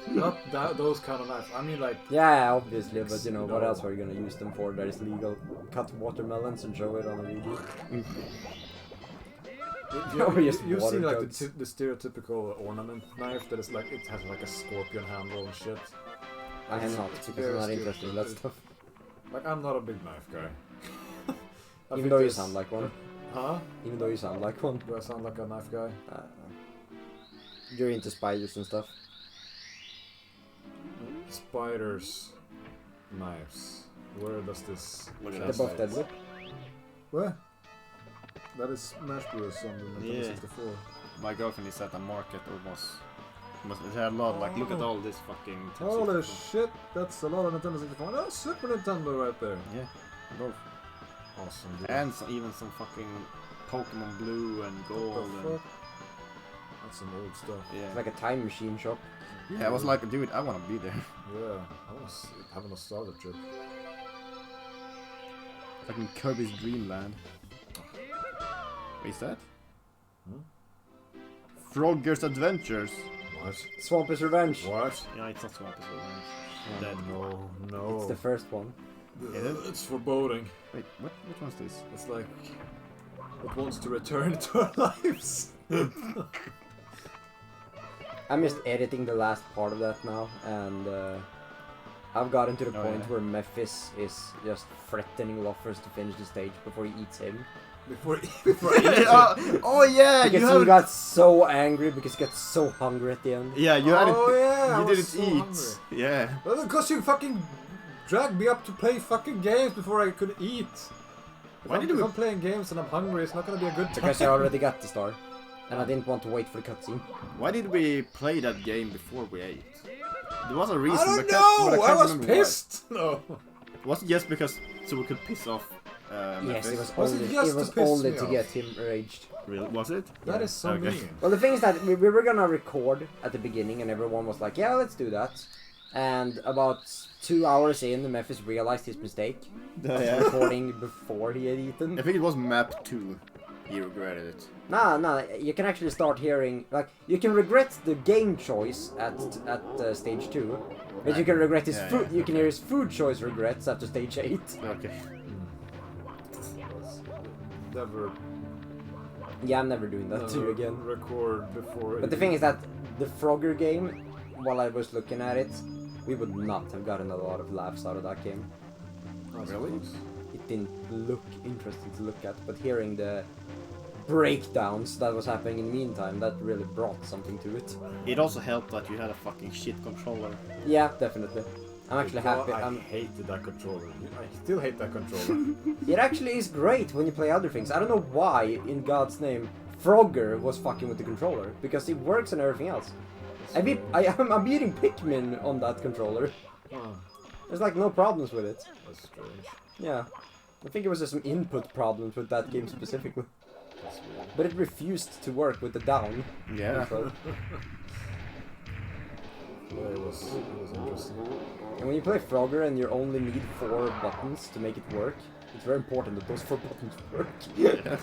Not those kind of knives. I mean, like Yeah, obviously, but you know, what No. else are you gonna use them for that is legal? Cut watermelons and show it on a video. Or just you've water seen like jugs. the stereotypical ornament knife that is like it has like a scorpion handle and shit. I am not, because I'm not interested in that stuff. Like I'm not a big knife guy. I Even think though you there's- sound like one. Huh? Even though you sound like one. Do I sound like a knife guy? You're into spiders and stuff. Spiders, knives. Where does this? Look at They're that. both deadly. What? That is Smash Bros. On the Nintendo Yeah. 64. My girlfriend is at a market almost. It had a lot. Like, look at all this fucking. Holy 64. shit! That's a lot of Nintendo 64. Oh, Super Nintendo right there. Yeah, both. Awesome. Dude. And even some fucking Pokemon Blue and What Gold. the And, fuck? That's some old stuff. yeah. It's like a time machine shop. Yeah, I was like, dude, I want to be there. Yeah, I want to have a nostalgia trip. Like in Kirby's Dream Land. What is that? Hmm? Frogger's Adventures. What? Swampy's Revenge. What? Yeah, it's not Swampy's Revenge. Oh, Dead. no. It's the first one. Is it? It's foreboding. Wait, which one's this? It's like it wants to return to our lives. I'm just editing the last part of that now, and I've gotten to the Oh, point yeah. where Memphis is just threatening Loffers to finish the stage before he eats him. before Oh yeah, Because you he haven't. got so angry because he got so hungry at the end. Yeah, you hadn't. Oh yeah, I You was didn't so eat. hungry. Yeah. Well, because you fucking dragged me up to play fucking games before I could eat. Why did if we- I'm playing games and I'm hungry, it's not gonna be a good time. Because I already got the star. And I didn't want to wait for the cutscene. Why did we play that game before we ate? There was a reason. I don't but know! but I can't was remember why. pissed! No. Was it just because so we could piss off? Yes, Memphis? it was Was it only, just it was to piss only me to off? get him raged. Real? Was it? That is so Okay. mean. Well, the thing is that we were gonna record at the beginning, and everyone was like, "Yeah, let's do that." And about 2 hours in, Memphis realized his mistake. Yeah. Recording before he had eaten. I think it was map 2. He regretted it. Nah, you can actually start hearing, like, you can regret the game choice at stage 2, but you can regret his Yeah, food. yeah, You can hear his food choice regrets after stage 8. Okay. Never, Yeah, I'm never doing that too never again. record before. But the thing is that the Frogger game, while I was looking at it, we would not have gotten a lot of laughs out of that game. Really? It didn't look interesting to look at, but hearing the breakdowns that was happening in the meantime, that really brought something to it. It also helped that you had a fucking shit controller. Yeah, definitely. I'm actually happy. I hated that controller. I still hate that controller. It actually is great when you play other things. I don't know why, in God's name, Frogger was fucking with the controller, because it works on everything else. I'm beating Pikmin on that controller. Oh, There's like no problems with it. that's strange. Yeah. I think it was just some input problems with that game specifically. That's weird. But it refused to work with the down Yeah. control. Yeah, it was interesting. And when you play Frogger and you only need 4 buttons to make it work, it's very important that those 4 buttons work. Yeah.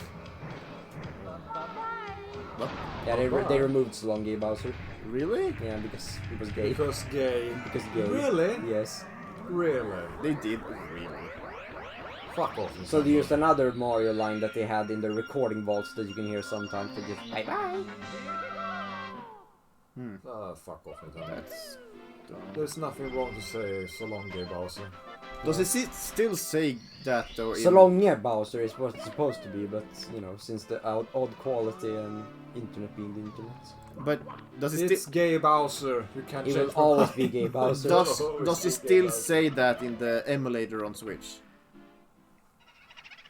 Yeah, they removed Salongi Bowser. Really? Yeah, because it was gay. Because gay. Because gay. Really? Yes. Really? They did. Really. Fuck off. So they used another Mario line that they had in the recording vaults that you can hear sometimes. They just bye bye. Fuck off, Nintendo. That's dumb. There's nothing wrong to say so long, gay Bowser. Does it still say that though? in- Salonge Bowser is what it's supposed to be, but you know, since the odd quality and internet being the internet, But does it It's still? gay Bowser. You can't it change will always be gay Bowser. Does it still say that in the emulator on Switch?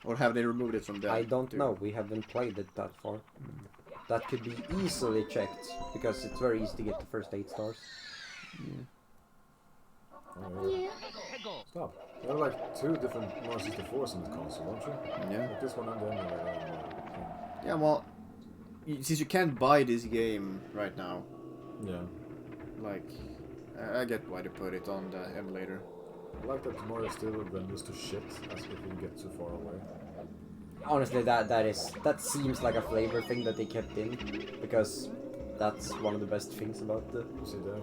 Or have they removed it from there? I don't too? know. We haven't played it that far. That could be easily checked because it's very easy to get the first 8 stars. Stop. There are like 2 different Mario 64s in the console, don't you? Yeah. Like this one and the emulator. Yeah. Well, since you can't buy this game right now, Yeah. like, I get why they put it on the emulator. I like that Mario still renders to shit as if you get too far away. Honestly, that seems like a flavor thing that they kept in, because that's one of the best things about the. You see there?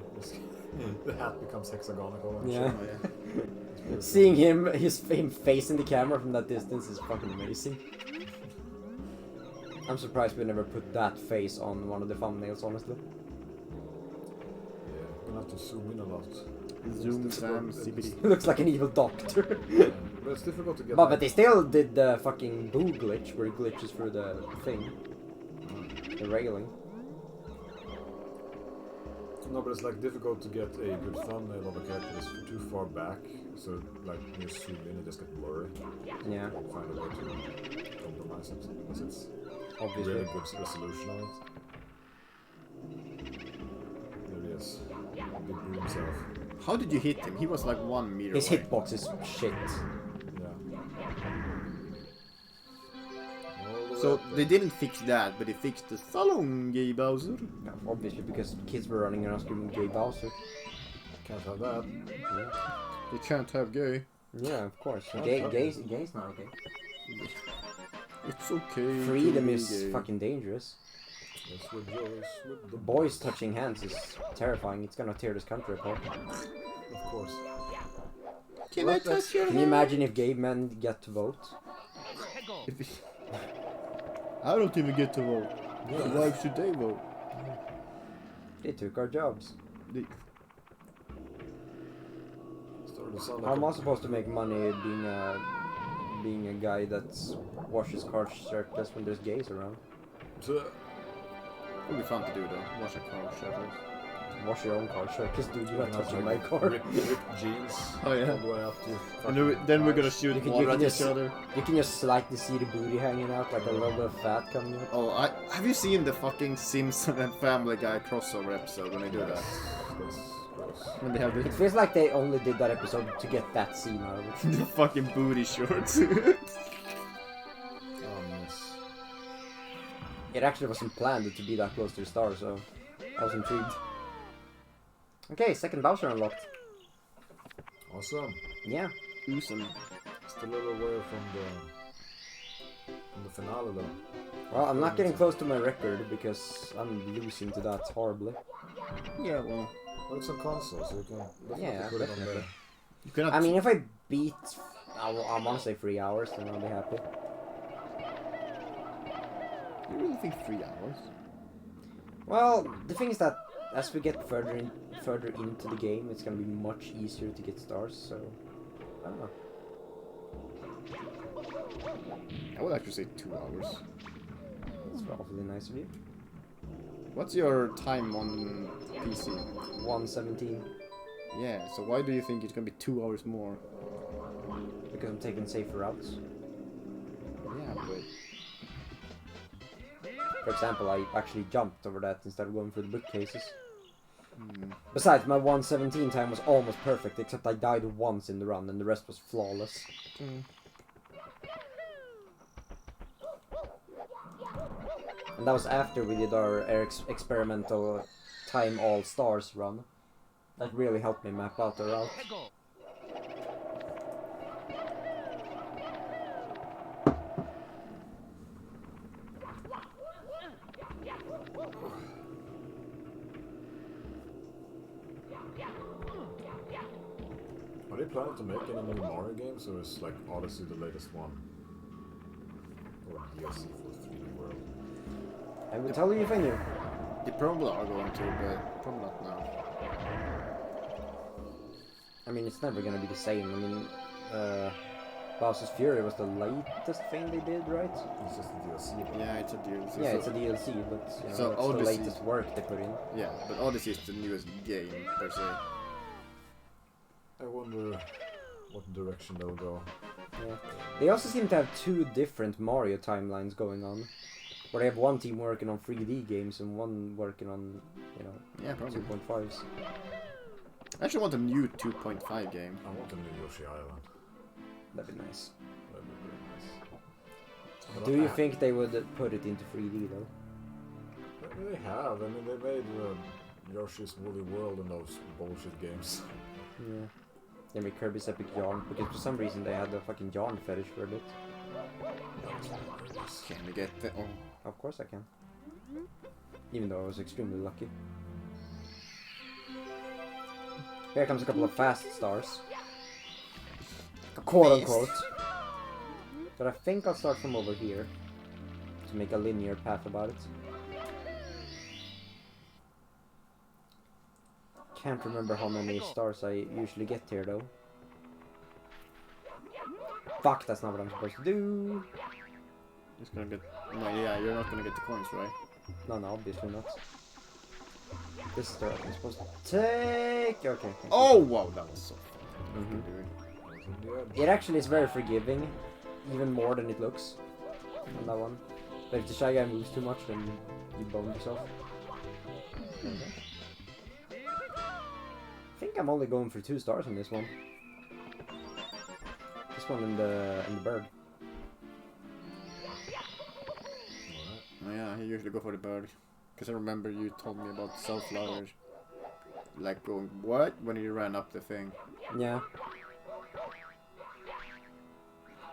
The hat becomes hexagonal. And Yeah. shit. It's pretty Seeing him facing the camera from that distance is fucking amazing. I'm surprised we never put that face on one of the thumbnails, honestly. Yeah, you're gonna have to zoom in a lot. Zoom, Sam, CBD. He looks like an evil doctor. Yeah, but it's difficult to get. But they still did the fucking boo glitch, where it glitches through the thing. The railing. No, but it's like difficult to get a good thumbnail of a character that's too far back, so like when you zoom in, it just gets blurry. Yeah, Find a way to compromise it, unless it's obviously. really good resolution on it. There he is, Big Boo himself. How did you hit him? He was like 1 meter His away. hitbox is shit. Yeah. All the way So up there. they didn't fix that, but they fixed the salon, Gay Bowser. Yeah, obviously, because kids were running around screaming "Gay Bowser." Can't have that. Yeah, They can't have gay. yeah, of course. Yeah, Gay's not okay. It's okay. Freedom to be is gay. fucking dangerous. Let's rejoice with the Boys touching hands is terrifying. It's gonna tear this country apart. Of course. Can I touch your Can you imagine if gay men get to vote? I don't even get to vote. Yeah. So why should they vote? They took our jobs. They... Started to sound How like am I supposed to make money being a guy that washes car shirtless when there's gays around? It'll be fun to do though. Watch a car shirtless. Wash your own car shirtless, dude. You're not touching my car. Ripped jeans. Oh, yeah. All the way up to And then we're gonna shoot You can- water you at can each just- other. You can just slightly see the booty hanging out, like a little bit of fat coming out. Oh, have you seen the fucking Simpson and Family Guy crossover episode when they do that? That's gross. When they have It the, feels like they only did that episode to get that scene out of it. the fucking booty shorts. Yes. It actually wasn't planned to be that close to the star, so I was intrigued. Okay, second Bowser unlocked. Awesome. Yeah. Awesome. Still a little way from the finale though. Well, I'm not getting close to my record because I'm losing to that horribly. Yeah, well, Well, it's on console, so you can definitely Yeah, put it on definitely. there. you cannot. I mean, if I beat, I want to say 3 hours, then I'll be happy. you really think 3 hours? Well, the thing is that as we get further into the game, it's gonna be much easier to get stars. So I don't know. I would actually say 2 hours. That's awfully nice of you. What's your time on PC? 1:17 Yeah, so why do you think it's gonna be 2 hours more? because I'm taking safer routes. Yeah, but For example, I actually jumped over that instead of going through the bookcases. hmm. Besides, my 1:17 time was almost perfect, except I died once in the run, and the rest was flawless. And that was after we did our experimental time all stars run. That really helped me map out the route. Are they planning to make any new Mario games, or is like Odyssey the latest one? Or DLC for 3D World? I would tell you if I knew. They probably are going to, but probably not now. I mean, it's never gonna be the same. I mean, Bowser's Fury was the latest thing they did, right? It's just a DLC. but- Yeah, it's a DLC. Yeah, so, it's a DLC, but you know, So it's the Odyssey- latest work they put in. Yeah, but Odyssey is the newest game, per se. I wonder what direction they'll go. Yeah. They also seem to have two different Mario timelines going on. Where they have one team working on 3D games and one working on, you know, Yeah, probably. 2.5s. I actually want a new 2.5 game. I want a new Yoshi Island. That'd be nice. That'd be very nice. But Do you think they would put it into 3D though? They have. I mean, they made Yoshi's Woolly World and those bullshit games. Yeah. They made Kirby's Epic Yarn because for some reason they had the fucking yarn fetish for a bit. Can we get the... Oh. Of course I can. Even though I was extremely lucky. Here comes a couple of fast stars. Quote unquote. But I think I'll start from over here. To make a linear path about it. Can't remember how many stars I usually get here though. Fuck, that's not what I'm supposed to do. Just gonna get... No, yeah, you're not gonna get the coins, right? No, obviously not. This is the route I'm supposed to take. Okay. Oh, wow, that was so fun. It actually is very forgiving, even more than it looks on that one. But if the Shy Guy moves too much, then you bone yourself. I think I'm only going for 2 stars on this one. This one and the bird. Oh, yeah, I usually go for the bird. Because I remember you told me about self-flowers. Like going, what? When you ran up the thing. Yeah.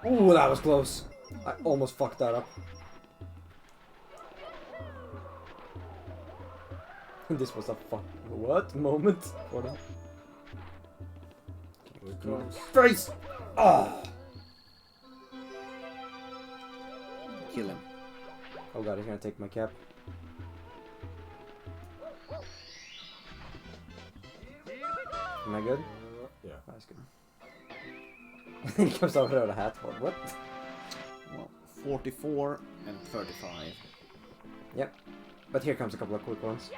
Ooh, that was close. I almost fucked that up. This was a what moment for them? Face! Oh! Kill him. Oh god, he's gonna take my cap. Am I good? Yeah. That's good. He comes over with a hat for what? Well, 44 and 35. Yep. But here comes a couple of quick ones.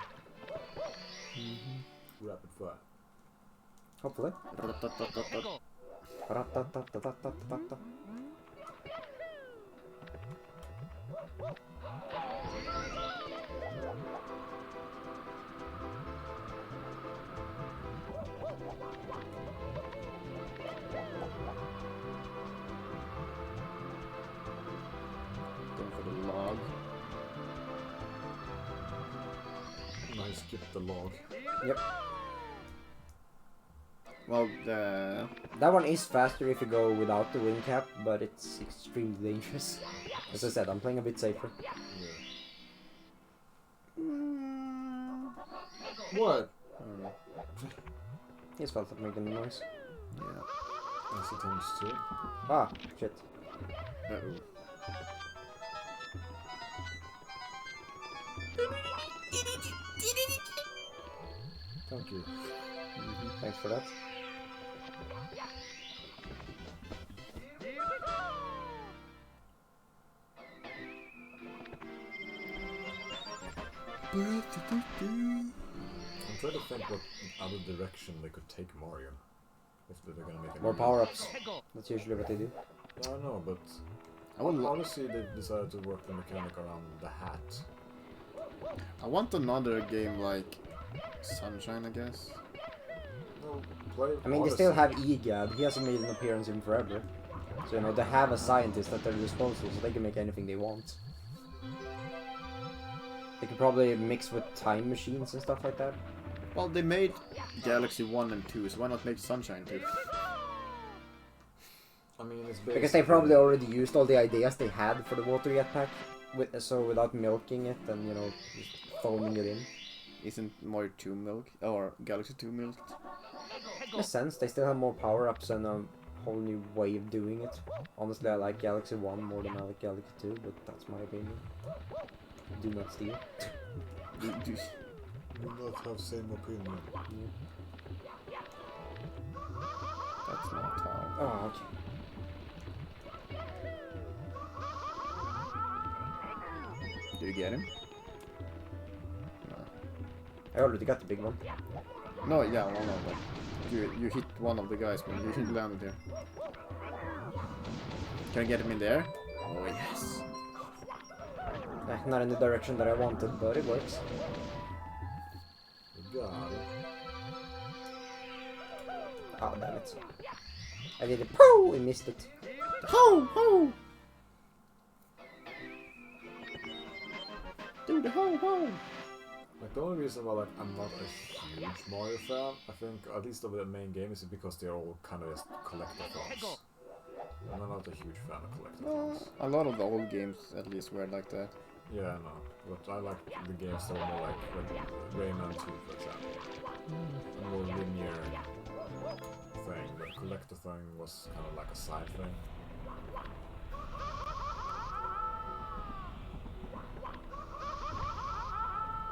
Rapid fire. Hopefully. Ratatatatatatatata. Going for the log. I skipped the log. Yep. Well, the... That one is faster if you go without the wing cap, but it's extremely dangerous. As I said, I'm playing a bit safer. Yeah. What? I don't know. He just felt like making a noise. Yeah. As it tends to. Ah, shit. Uh-oh. Thank you. Thanks for that. I'm trying to think what other direction they could take Mario. If they're gonna make it More power-ups. That's usually what they do. I know, but I would honestly they decided to work the mechanic around the hat. I want another game like Sunshine, I guess. No, play I mean, they Odyssey. still have EGAD. He hasn't made an appearance in forever. So, you know, they have a scientist at their disposal, so they can make anything they want. They could probably mix with time machines and stuff like that. Well, they made Galaxy 1 and 2, so why not make Sunshine 2? I mean, it's Because they probably already used all the ideas they had for the water jetpack, so without milking it and, you know, just foaming it in. Isn't Mario 2 milk? Or Galaxy 2 milked? In a sense, they still have more power-ups and a whole new way of doing it. Honestly, I like Galaxy 1 more than I like Galaxy 2, but that's my opinion. Do not steal. We not have same opinion. Yeah. That's not how. Oh, okay. Do you get him? I already got the big one. No, yeah, well, no, but you hit one of the guys when you landed here. Can I get him in there? Oh, yes. Not in the direction that I wanted, but it works. We got it. Oh, damn it. I did it. Pooh! I missed it. Ho! Ho! Do the ho! Ho! Like the only reason why like I'm not a huge Mario fan, I think at least of the main game, is because they're all kind of just collectathons. And I'm not a huge fan of collectathons. A lot of the old games, at least, were like that. Yeah, I know. But I like the games that are more like Rayman 2, for example. A more linear thing. The collectathon was kind of like a side thing.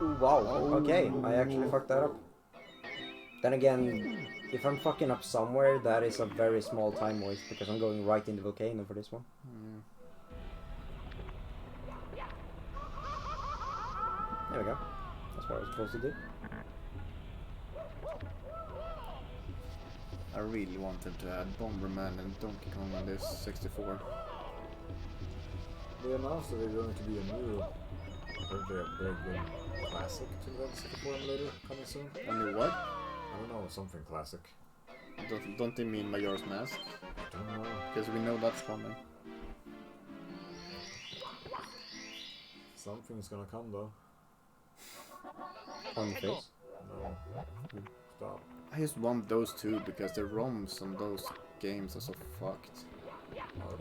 Ooh, wow, okay, I actually fucked that up. Then again, if I'm fucking up somewhere, that is a very small time waste, because I'm going right in the volcano for this one. There we go. That's what I was supposed to do. I really wanted to add Bomberman and Donkey Kong on this 64. They announced that there's going to be a new big classic to the 64 emulator coming soon. I mean, what? I don't know, something classic. Don't they mean Majora's Mask? I don't know. Because we know that's coming. Something's gonna come though. On the face. No. Stop. I just want those two because the ROMs on those games are so fucked. Are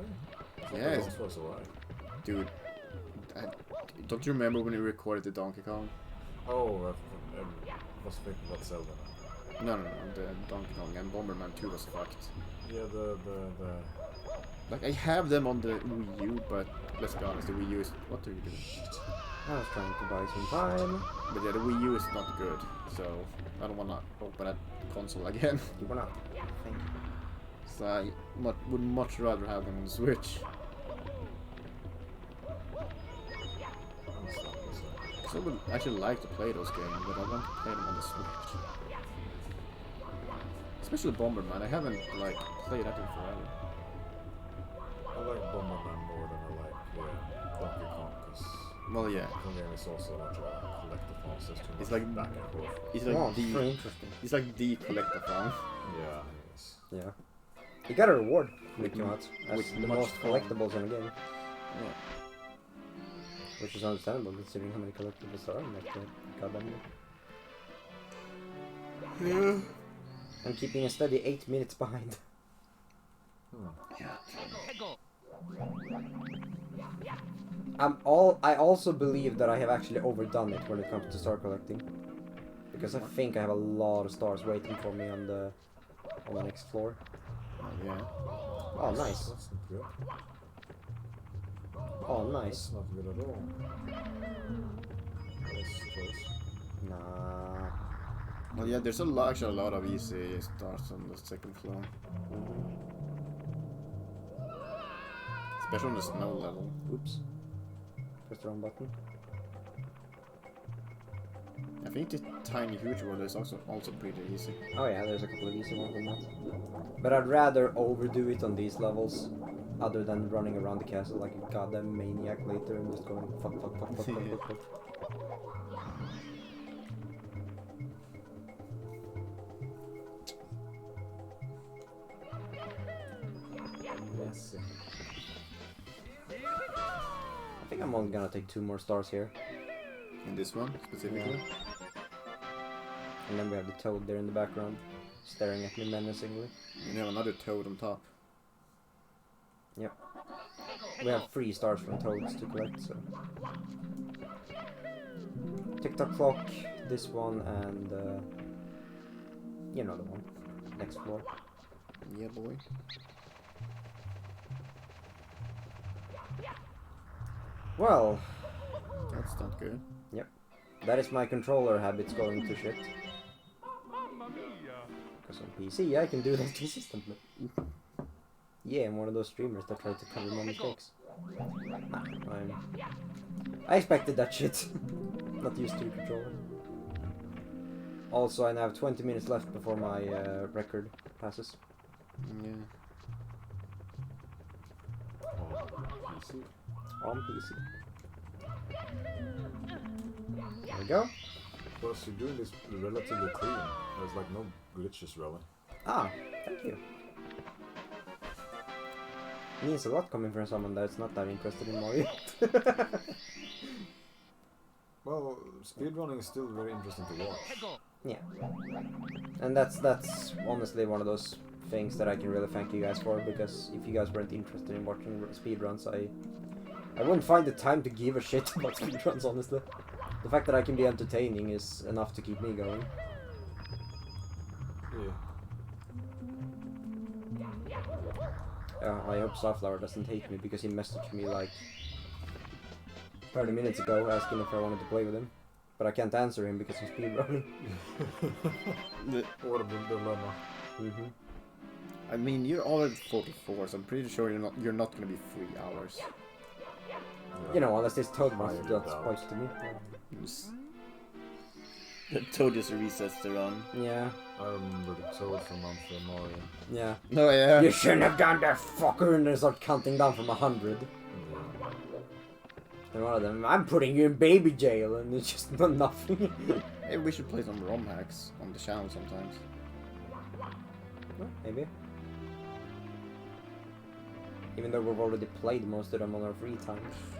they? Yes. That was alright. Dude, don't you remember when we recorded the Donkey Kong? Oh, I was thinking about Zelda. No, the Donkey Kong and Bomberman 2 was fucked. Yeah, the Like, I have them on the Wii U, but let's be honest, the Wii U is... What are you doing? I was trying to buy some time. But yeah, the Wii U is not good, so I don't wanna open that console again. You wanna? Thank you. So I would much rather have them on the Switch. So I would actually like to play those games, but I want to play them on the Switch. Especially Bomberman, I haven't like played that in forever. I like Bomberman more than I like Donkey Kong, because Well, yeah, Donkey Kong is also much of a collectathon system. It's like back and forth. it's Oh, like it's very interesting. it's like the collectathon. Yeah, it is. Yeah. You got a reward when it came out. As with the much most fun. collectibles in the game. Yeah. Which is understandable considering how many collectibles there are in that goddamn game. Yeah. I'm keeping a steady 8 minutes behind. Yeah. I also believe that I have actually overdone it when it comes to star collecting. Because I think I have a lot of stars waiting for me on the next floor. Yeah. Oh, nice. That's not good. Oh, nice. That's not good at all. Nice choice. Nah. Well, yeah, there's actually a lot of easy stars on the second floor. Especially on the snow level. Oops. Press the wrong button. I think the tiny huge world is also pretty easy. Oh yeah, there's a couple of easy ones on that. But I'd rather overdo it on these levels, other than running around the castle like a goddamn maniac later and just going fuck. Yes. I think I'm only gonna take 2 more stars here. In this one, specifically. And then we have the toad there in the background, staring at me menacingly. And you have another toad on top. Yep. We have 3 stars from toads to collect, so... Tick-tock clock, this one, and... you know the one. Next floor. Yeah, boy. Well... That's not good. Yep. That is my controller habits going to shit. Because on PC I can do that consistently. Yeah, I'm one of those streamers that try to cover my mistakes. I expected that shit. Not used to the controller. Also, I now have 20 minutes left before my record passes. Yeah. PC. On PC. There we go. Plus, you're doing this relatively clean. There's like no glitches really. Ah, thank you. Means a lot coming from someone that's not that interested in Mario. Well, speedrunning is still very interesting to watch. Yeah. And that's honestly one of those things that I can really thank you guys for, because if you guys weren't interested in watching speedruns, I wouldn't find the time to give a shit about speedruns, honestly. The fact that I can be entertaining is enough to keep me going. Yeah. I hope Starflower doesn't hate me, because he messaged me like 30 minutes ago asking if I wanted to play with him. But I can't answer him because I'm speedrunning. What a dilemma. Mm-hmm. I mean, you're already 44, so I'm pretty sure you're not gonna be 3 hours. You know, unless this Toad wants to do that Fired spice to me. The Toad just resets the run. Yeah. I remember the Toad from Monster Mario. Yeah. Oh yeah. You shouldn't have done that, fucker! And they start counting down from 100. Yeah. And one of them, I'm putting you in baby jail, and it's just nothing. Maybe we should play some ROM hacks on the channel sometimes. Well, maybe. Even though we've already played most of them on our free time.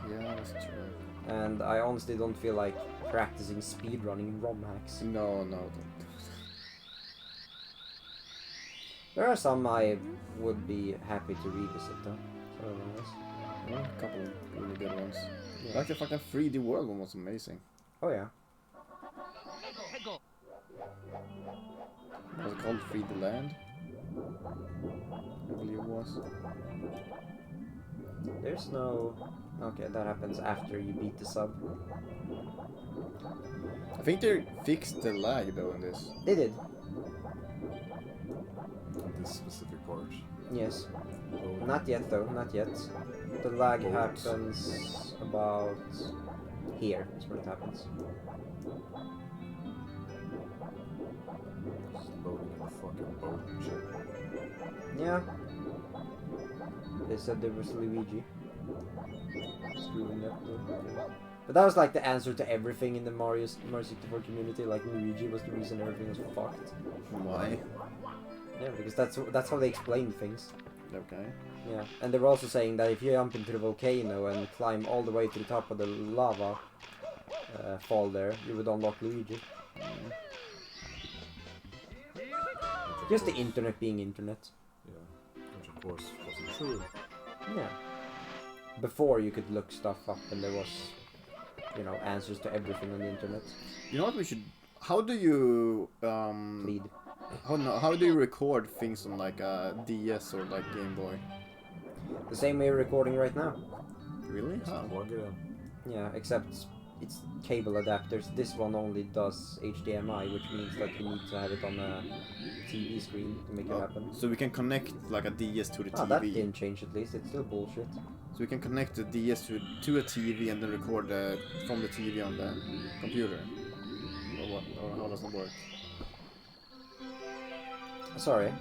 Yeah, that's true. And I honestly don't feel like practicing speedrunning in ROM hacks. No, don't. There are some I would be happy to revisit though. So nice. Yeah, a couple of really good ones. Yeah. Like the fucking 3D World one was amazing. Oh yeah. Was it called 3D Land? I believe it was. There's no... Okay, that happens after you beat the sub. I think they fixed the lag though in this. They did. In this specific part. Yes. Oh, Not yet though, not yet. The lag Boat. happens about here, is where it happens. Just loading in the fucking boat and shit. Yeah. They said there was Luigi. Screwing that though. But that was like the answer to everything in the Mario 64 community, like Luigi was the reason everything was fucked. Why? Yeah, because that's how they explained things. Okay. Yeah, and they were also saying that if you jump into the volcano and climb all the way to the top of the lava fall there, you would unlock Luigi. Just the internet being internet. Yeah, which of course wasn't true. Yeah. Before you could look stuff up and there was, you know, answers to everything on the internet. You know what we should... How do you... Lead. How do you record things on like a DS or like Game Boy? The same way you're recording right now. Really? Just How? plug it in. Yeah, except it's cable adapters. This one only does HDMI, which means that you need to have it on a TV screen to make it happen. So we can connect like a DS to the Oh, TV. that didn't change at least. It's still bullshit. So we can connect the DS to a TV and then record from the TV on the computer. Or what? Or how does it work? Sorry,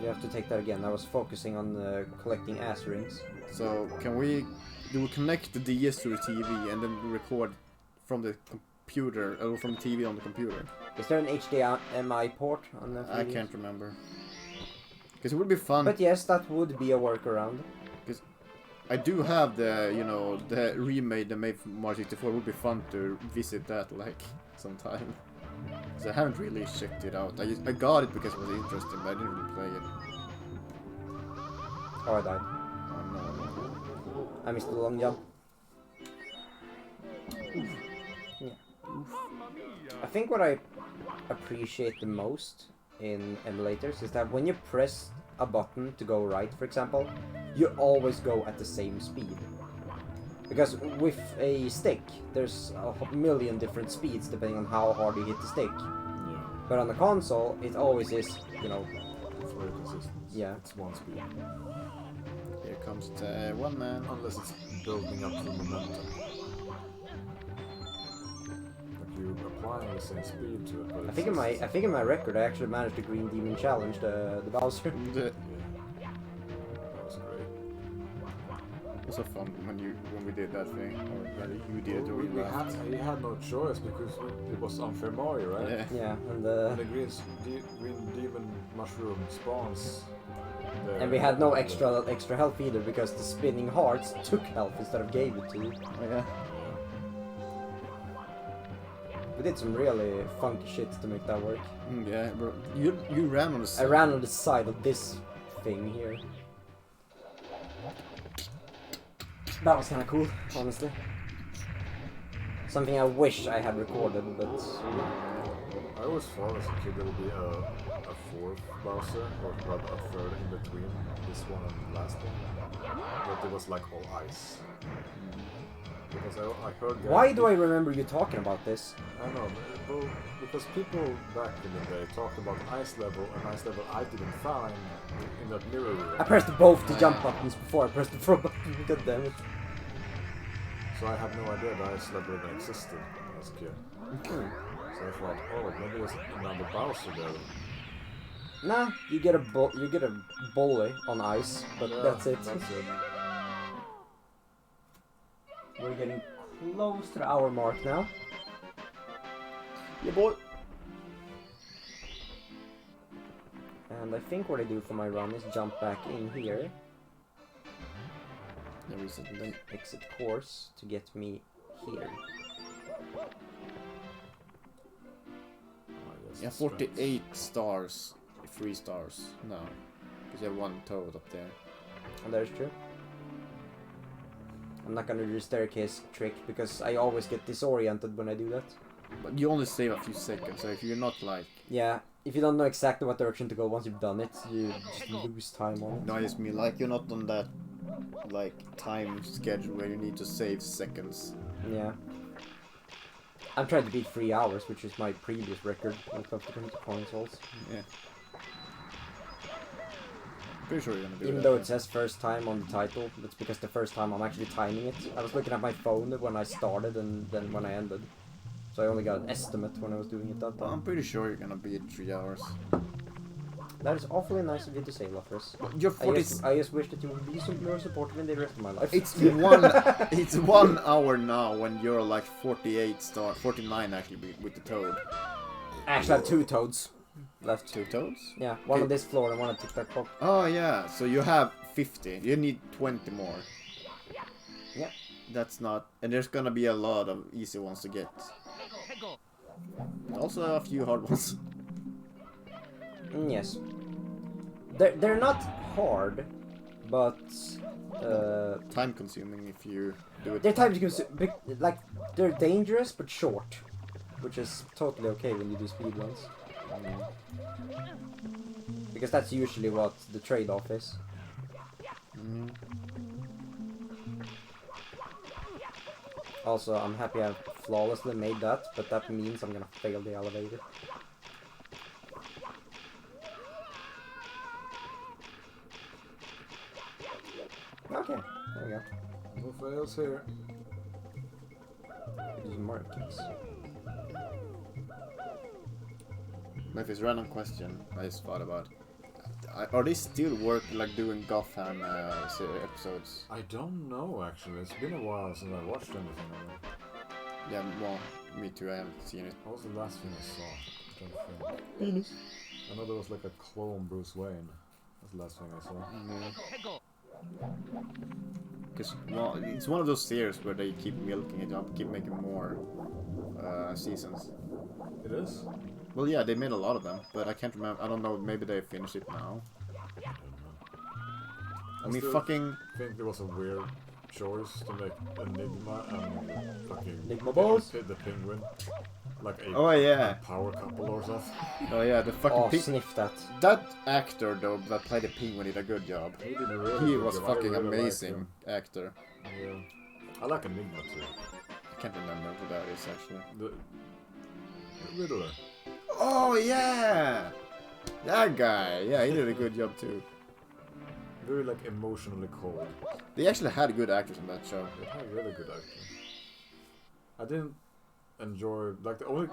you have to take that again. I was focusing on collecting ass rings. So do we connect the DS to the TV and then record from the computer or from the TV on the computer? Is there an HDMI port on the I 3DS? can't remember. Because it would be fun. But yes, that would be a workaround. I do have the remade they made for Mario 64. It would be fun to visit that like sometime. So I haven't really checked it out. I got it because it was interesting, but I didn't really play it. Oh, I died. Oh no. I missed the long jump. Yeah. I think what I appreciate the most in emulators is that when you press a button to go right, for example, you always go at the same speed. Because with a stick, there's a million different speeds depending on how hard you hit the stick. Yeah, But on the console, it always is, you know, it's very consistent. Yeah. It's one speed. Here comes the one man. Unless it's building up to momentum. Like you're applying the same speed to it, but I think in my record I actually managed to Green Demon Challenge the Bowser. The, Yeah. That was great. it was so fun when we did that thing, or rather you did it, or We had no choice because it was unfair Mario, right? Yeah. Yeah, and And the green demon mushroom spawns. and we had no extra health either because the spinning hearts took health instead of gave it to you. Oh, yeah. We did some really funky shit to make that work. Yeah, bro. You ran on the side. I ran on the side of this thing here. That was kind of cool, honestly. Something I wish I had recorded, but... I always thought as a kid there would be a fourth Bowser, or rather a third in between this one and the last one. But it was like all ice. Because I heard... Why do I remember you talking about this? I don't know, but, because people back in the day talked about ice level, an ice level I didn't find in that mirror room. I pressed both the jump buttons before I pressed the throw button, god damn it. So I had no idea the ice level even existed when I was a kid. So I thought, oh, maybe there's another Bowser there. Nah, you get a bully on ice, but Yeah, that's it. That's it. We're getting close to the hour mark now. Yeah, boy. And I think what I do for my run is jump back in here, There is it. Then exit course to get me here. yeah, 48 stars. 3 stars. No, because you have 1 toad up there. And that is true. I'm not gonna do the staircase trick because I always get disoriented when I do that. But you only save a few seconds, so if you're not like... Yeah, if you don't know exactly what direction to go once you've done it, you just lose time on it. No, I just mean like you're not on that like time schedule where you need to save seconds. Yeah. I'm trying to beat 3 hours, which is my previous record when it comes to consoles. Yeah. Pretty sure you're gonna do Even that. though it says first time on the title, that's because the first time I'm actually timing it. I was looking at my phone when I started and then when I ended. So I only got an estimate when I was doing it that Well, I'm time. pretty sure you're gonna beat 3 hours. That is awfully nice of you to say, Lothris. You're 40... I just wish that you would be some more supportive in the rest of my life. It's it's 1 hour now when you're like 48 star, 49 actually with the toad. I actually have 2 toads left. 2 toads? Yeah, one Okay. on this floor and one on TikTok. Oh yeah, so you have 50. You need 20 more. Yeah. That's not... And there's gonna be a lot of easy ones to get. Also a few hard ones. Yes. They're not hard, but Time consuming if you do it. they're time to consume. Like they're dangerous but short, which is totally okay when you do speedruns. Because that's usually what the trade-off is. Also, I'm happy I've flawlessly made that, but that means I'm gonna fail the elevator. Okay, there we go. No fails here. Use markings. If it's a random question, I just thought about. Are they still like doing Gotham episodes? I don't know actually. It's been a while since I watched anything of it. Yeah, well, me too. I haven't seen it. What was the last thing I saw? I'm trying to think. Penis. I know there was like a clone Bruce Wayne. That's the last thing I saw. Because well, it's one of those series where they keep milking it up, keep making more seasons. It is? Well, yeah, they made a lot of them, but I can't remember. I don't know. Maybe they finished it now. I don't know. I mean, still fucking. think there was a weird choice to make Enigma and fucking Enigma balls? the penguin. Like a, Oh yeah. a power couple or something. Oh yeah, the fucking Oh, pig. sniff that. That actor though that played the penguin did a good job. He did a really He good was job. I fucking really liked amazing him. actor. Yeah. I like Enigma too. I can't remember who that is actually. The Riddler. Oh yeah, that guy. Yeah, he did a good job too. Very like emotionally cold. They actually had good actors in that show. It had really good acting. I didn't enjoy like the only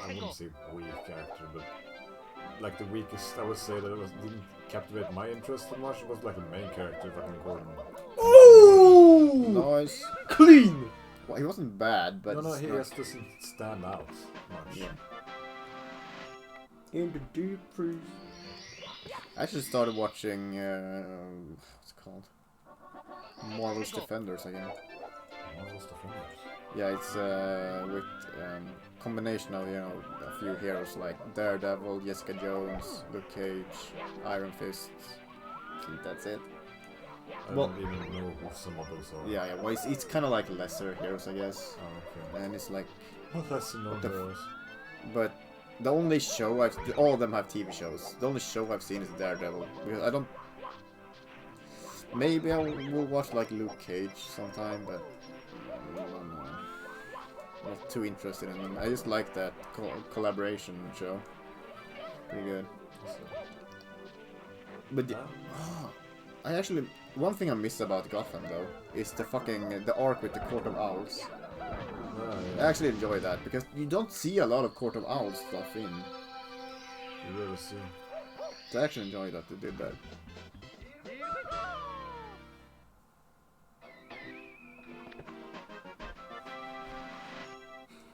I wouldn't say weak actor, but like the weakest I would say that it was didn't captivate my interest so much. It was like the main character, fucking Gordon. Ooh! Nice. Clean! Well, he wasn't bad, but No, it's he not- just doesn't stand out much. Yeah. In the deep freeze. I actually started watching what's it called? Marvel's Defenders again. what's the finish? Yeah, it's with combination of, you know, a few heroes like Daredevil, Jessica Jones, Luke Cage, Iron Fist. I think that's it. I Well- don't even know who some of those are. Yeah, well, it's kind of like lesser heroes, I guess. Oh, okay. And it's like, Well, that's no What the f- heroes. but the only show all of them have TV shows. The only show I've seen is Daredevil. Because I don't. Maybe I will watch like Luke Cage sometime, but I'm not too interested in them. I just like that collaboration show. Pretty good. But I actually, one thing I miss about Gotham though is the arc with the Court of Owls. I actually enjoy that because you don't see a lot of Court of Owls stuff in. You really see. So I actually enjoy that they did that.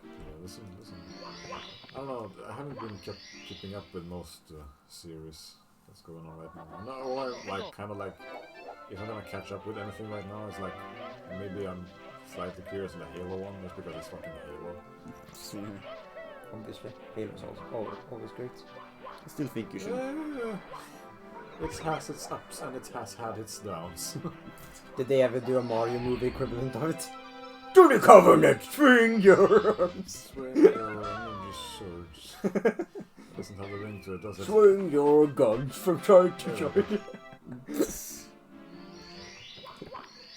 Yeah, listen. I don't know, I haven't been keeping up with most series that's going on right now. No, or like, kind of like, if I'm gonna catch up with anything right now, it's like, maybe I'm slightly curious in the Halo one, just because it's fucking Halo. Obviously, Halo's also always great. I still think you should. It has its ups and it has had its downs. Did they ever do a Mario movie equivalent of it? To the Covenant, swing your arms! Swing your ninja swords. Doesn't have a ring to it, does it? Swing your guns from side to side.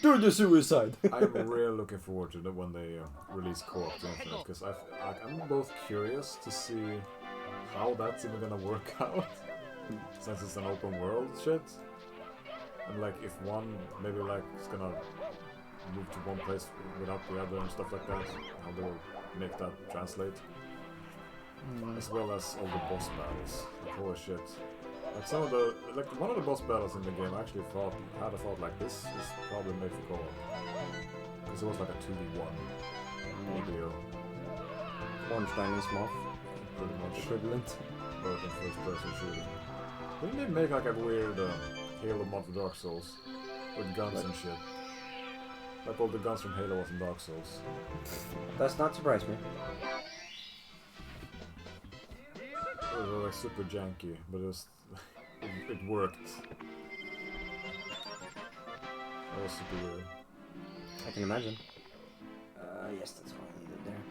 Do the suicide! I'm really looking forward to when they release Co-op to Infinite, because I'm both curious to see how that's even gonna work out, since it's an open world shit. And like, if one maybe like is gonna move to one place without the other and stuff like that, how they will make that translate. As well as all the boss battles. Like, holy shit. Like some of the, like one of the boss battles in the game I actually had a thought like, this is probably made for co-op. Because it was like a 2v1 deal. Ornstein and Smoth, Pretty much. equivalent. Both in first person shooting. Didn't they make like a weird Halo mod for Dark Souls? With guns and shit. Like all the guns from Halo was in Dark Souls. Does not surprise me. It was like super janky, but it worked. That was super weird. I can imagine. Yes, that's what I needed there.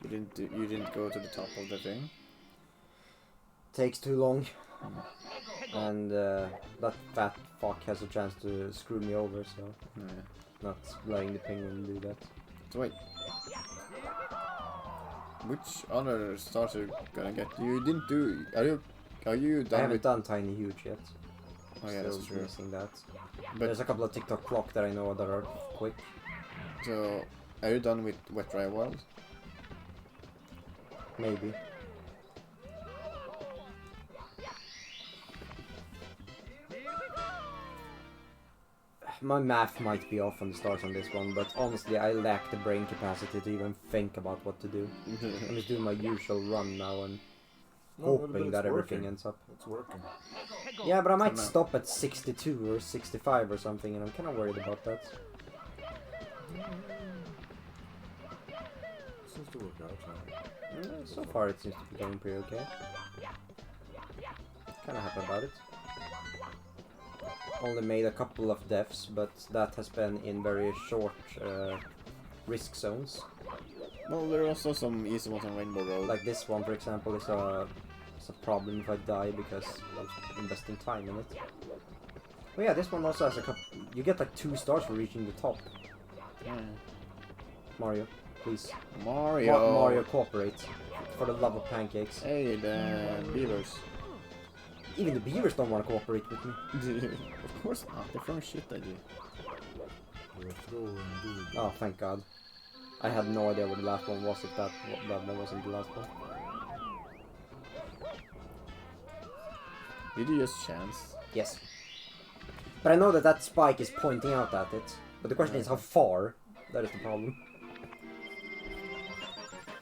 You didn't go to the top of the thing. Takes too long. And that fat fuck has a chance to screw me over, so not letting the penguin do that. So wait, which other stars are you gonna get? You didn't do. Are you I done haven't with? done Tiny Huge yet. Oh yeah, that's Still true. missing that. But There's a couple of TikTok clock that I know that are quick. so, are you done with Wet Dry World? Maybe. My math might be off on the stars on this one, but honestly I lack the brain capacity to even think about what to do. I'm just doing my usual run now and hoping it's that everything working. ends up. It's working. Yeah, but I might So now- stop at 62 or 65 or something, and I'm kind of worried about that. Seems to work out, huh? So far it seems to be going pretty okay. Kind of happy about it. Only made a couple of deaths, but that has been in very short risk zones. Well, there are also some easy ones on Rainbow Road. Like this one, for example, is a problem if I die because I'm investing time in it. Oh yeah, this one also has a couple. You get like 2 stars for reaching the top. Yeah. Mario, please. Mario. Mario, cooperate. For the love of pancakes. Hey, the beavers. Even the beavers don't want to cooperate with me. Of course not. They're throwing shit at you. You're throwing dude. Oh, thank God. I had no idea what the last one was if that wasn't the last one. Did you just chance? Yes. But I know that spike is pointing out at it. But the question is how far. That is the problem.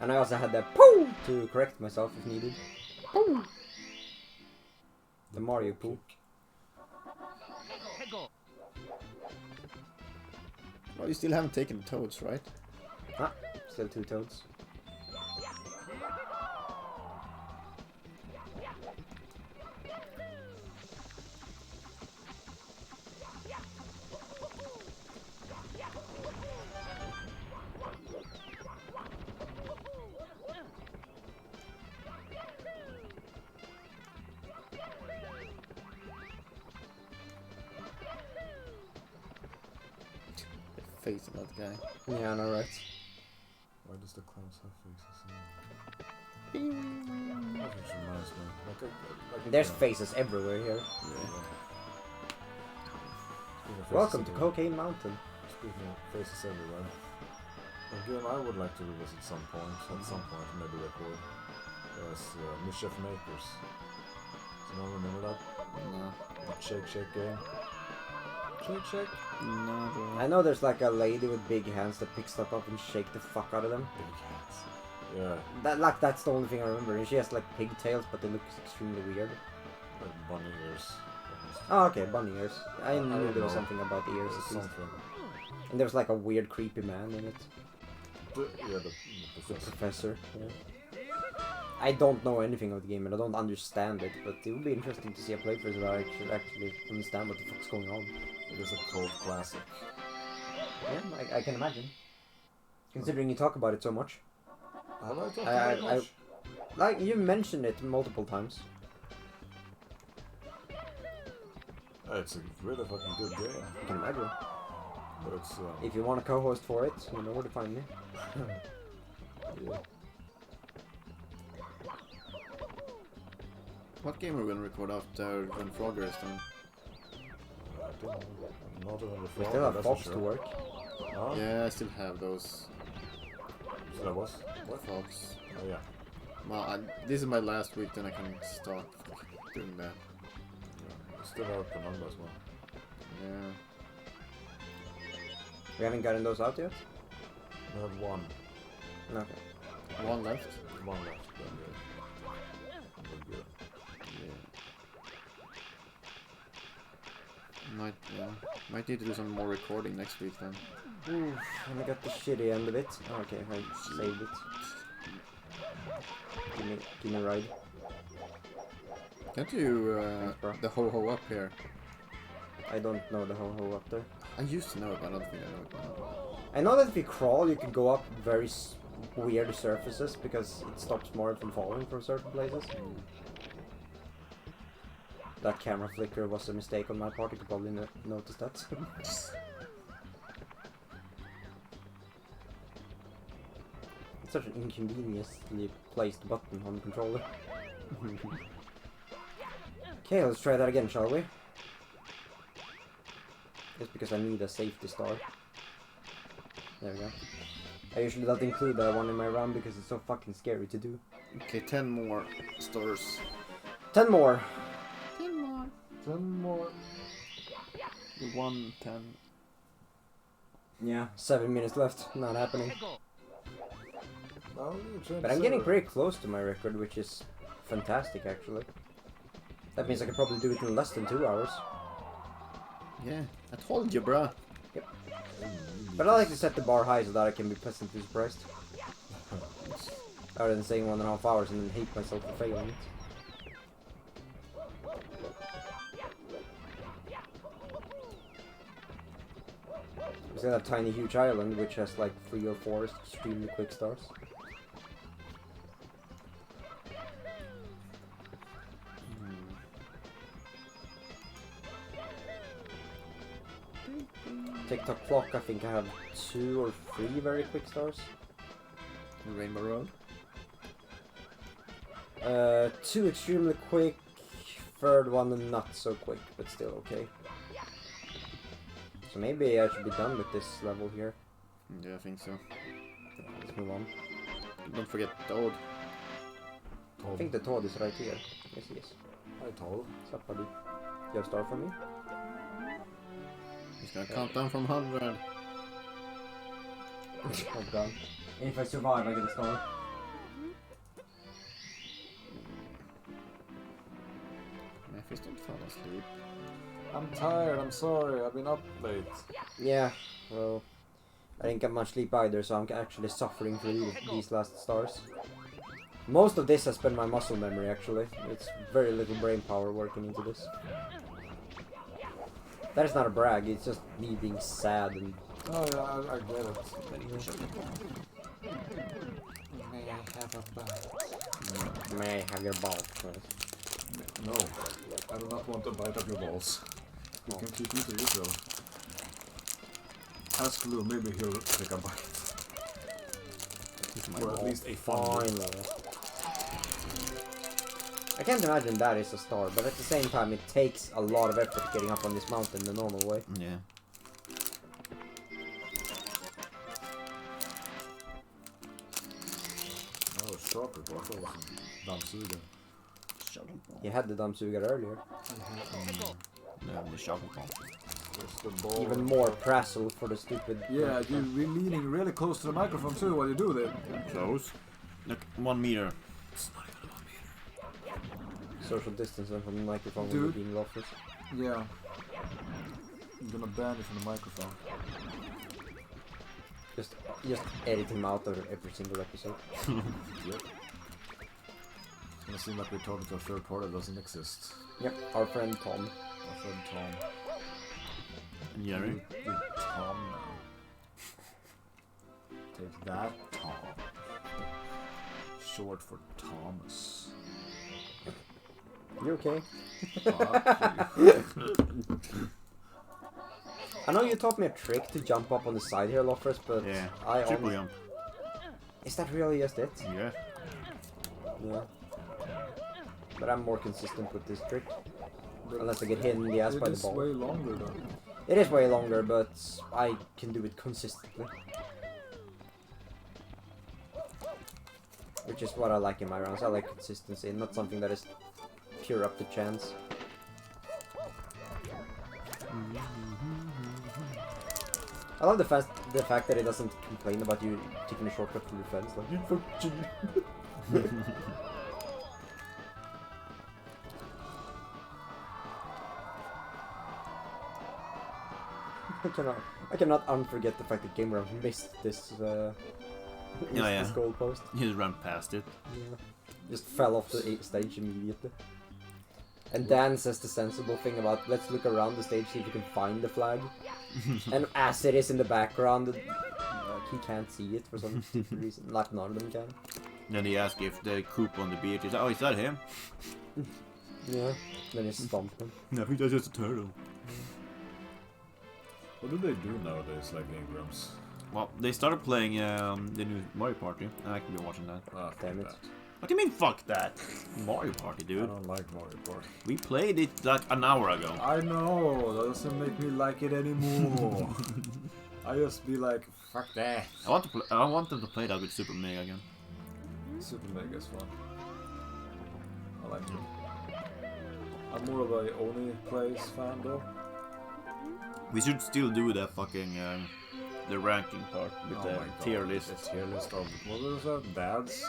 And I also had that poo to correct myself if needed. Poo! The Mario pool. Well, you still haven't taken the toads, right? Ah, still 2 toads. Face of that guy. Yeah, I know, right? Why does the clouds have faces? That just reminds me. There's faces everywhere here. Welcome to Cocaine Mountain. Speaking of faces everywhere. A game I would like to revisit some point, at some point, maybe record, is Mischief Makers. Does anyone remember that? No. That shake game? Shake? No, I don't. I know there's like a lady with big hands that picks stuff up and shake the fuck out of them. Big hands. Yeah, That's the only thing I remember. And she has like pigtails, but they look extremely weird. like bunny ears. Oh, okay, bunny ears. I don't knew there was know. something about the ears There's at least. something. And there was like a weird, creepy man in it. The The professor. Yeah. I don't know anything of the game and I don't understand it, but it would be interesting to see a playthrough so I should actually understand what the fuck's going on. It is a cult classic. Yeah, I can imagine. Considering you talk about it so much. Have I talked about much? Like, you mentioned it multiple times. It's a really fucking good game. I can imagine. But it's If you want a co-host for it, you know where to find me. yeah. What game are we gonna record after when Frogger is done? I don't know. Not even the We frog, still have that's Fox for to sure. work. Huh? Yeah, I still have those So that was? What? frogs. Oh yeah. Well, this is my last week, then I can start doing that. Yeah. Still have Penumbra as well. Yeah. We haven't gotten those out yet? We have one. Okay. One left. One left. Then we're good. Might need to do some more recording next week then. Oof, and I got the shitty end of it. Okay, I saved it. Give me a ride. Can't you Thanks, bro. the ho up here? I don't know the ho-ho up there. I used to know it, but I don't think I know it now. I know that if you crawl, you can go up very weird surfaces because it stops more from falling from certain places. That camera flicker was a mistake on my part, you could probably notice that. It's such an inconveniently placed button on the controller. Okay, let's try that again, shall we? Just because I need a safety star. There we go. I usually don't include that one in my run because it's so fucking scary to do. Okay, 10 more stars. 10 more! 10 more. 10 more. 1, 10. Yeah, 7 minutes left. Not happening. Oh, But I'm getting pretty close to my record, which is fantastic actually. That means I could probably do it in less than 2 hours. Yeah, I told you, bruh. But I like to set the bar high so that I can be pleasantly surprised. Rather than saying 1.5 hours and then hate myself for failing it. We still have Tiny Huge Island, which has like 3 or 4 extremely quick stars. TikTok Clock, I think I have 2 or 3 very quick stars. Rainbow Road. 2 extremely quick, third one not so quick, but still okay. So maybe I should be done with this level here. Yeah, I think so. Let's move on. Don't forget Toad. I think the Toad is right here. Yes, he is. Hi, Toad. What's up, buddy? You have a star for me? He's gonna count down from 100. Oh god. If I survive, I get a star. I Please don't fall asleep. I'm tired, I'm sorry, I've been up late. Yeah, well, I didn't get much sleep either, so I'm actually suffering through these last stars. Most of this has been my muscle memory, actually. It's very little brain power working into this. That is not a brag, it's just me being sad and... Oh yeah, I get it. May I have a bite? May I have your balls, please? No, I do not want to bite up your balls. You can keep them to yourself. Ask Lou, maybe he'll take a bite. Or at least a fun. I can't imagine that is a star, but at the same time it takes a lot of effort getting up on this mountain the normal way. Yeah. Oh, chocolate. I thought it was a dammsuger. You had the dammsuger earlier. No, the chocolate bomb. Just the ball. Even more prassle for the stupid... Yeah, you're leaning really close to the microphone too while you do that. Close. Look, 1 meter. Social distancing from the microphone when Dude. you're being loafers. Yeah. I'm gonna ban you from the microphone. Just edit him out of every single episode. Yep. It's gonna seem like we're talking to a third party that doesn't exist. Yep, our friend Tom. Our friend Tom. Jerry. With Tom now. Take that, Tom. Short for Thomas. You okay? Fuck you. I know you taught me a trick to jump up on the side here, Loffers, but Yeah. I Triple jump. Is that really just it? Yeah. Yeah. But I'm more consistent with this trick. Unless I get hit in the ass by the ball. It is way longer though. It is way longer, but I can do it consistently. Which is what I like in my rounds. I like consistency, not something that is pure up to chance. I love the fact that it doesn't complain about you taking a shortcut through the fence. Like, you fucking... I cannot unforget the fact that Gamer missed this this goalpost. You just ran past it. Yeah. Just fell off the stage immediately. And Dan says the sensible thing about let's look around the stage, see if we can find the flag. And as it is in the background, he can't see it for some stupid reason. Like none of them can. Then he asked if the coop on the beach is, oh, is that him? Yeah. Then he stomped him. No, he does just a turtle. What do they do nowadays, like Ingrams? Well, they started playing the new Mario Party, and I can be watching that. Ah, Damn it. that. What do you mean, fuck that? Mario Party, I dude. don't like Mario Party. We played it like an hour ago. I know, that doesn't make me like it anymore. I just be like, fuck that. I want them to play that with Super Mega again. Super Mega is fun. I like it. I'm more of a Oni Plays fan though. We should still do that fucking the ranking part with the tier list. The tier list of, what was that? Dads?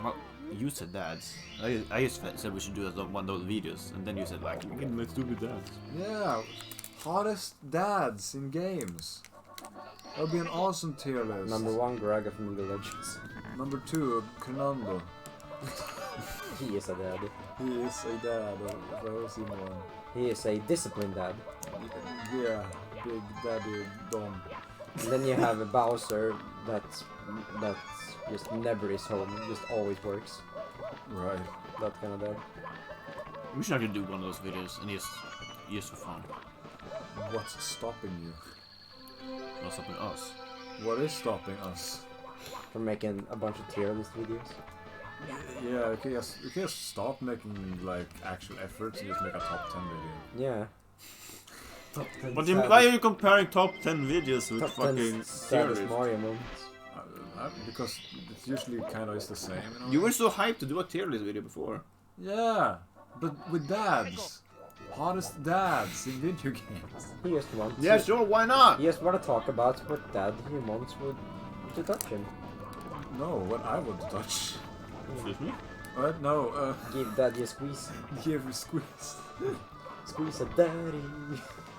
Well, you said dads. I just said we should do one of those videos, and then you said like, okay, let's do with dads. Yeah, hottest dads in games. That would be an awesome tier list. Number 1, Graga from League of Legends. Number 2, Fernando. He is a dad. He is a dad. If I ever seen one. He is a disciplined dad. Yeah, big daddy Dom. And then you have a Bowser that's just never is home, just always works. Right. That kind of dad. We should actually do one of those videos, and just for fun. What's stopping you? Not stopping us. What is stopping us? From making a bunch of tier list videos. Yeah, you can just stop making like actual efforts and just make a top 10 video. Yeah. Top 10 But why are you comparing top 10 videos with top fucking 10 saddest series? Mario moments. Because it usually kind of is the same. You know? You were so hyped to do a tier list video before. Yeah, but with dads. Hottest dads in video games. He just wants Yeah, to, sure, why not? He just want to talk about what dad he wants to touch him. No, what I want to touch. Excuse me? What? No, Give daddy a squeeze. give a squeeze. Squeeze a daddy.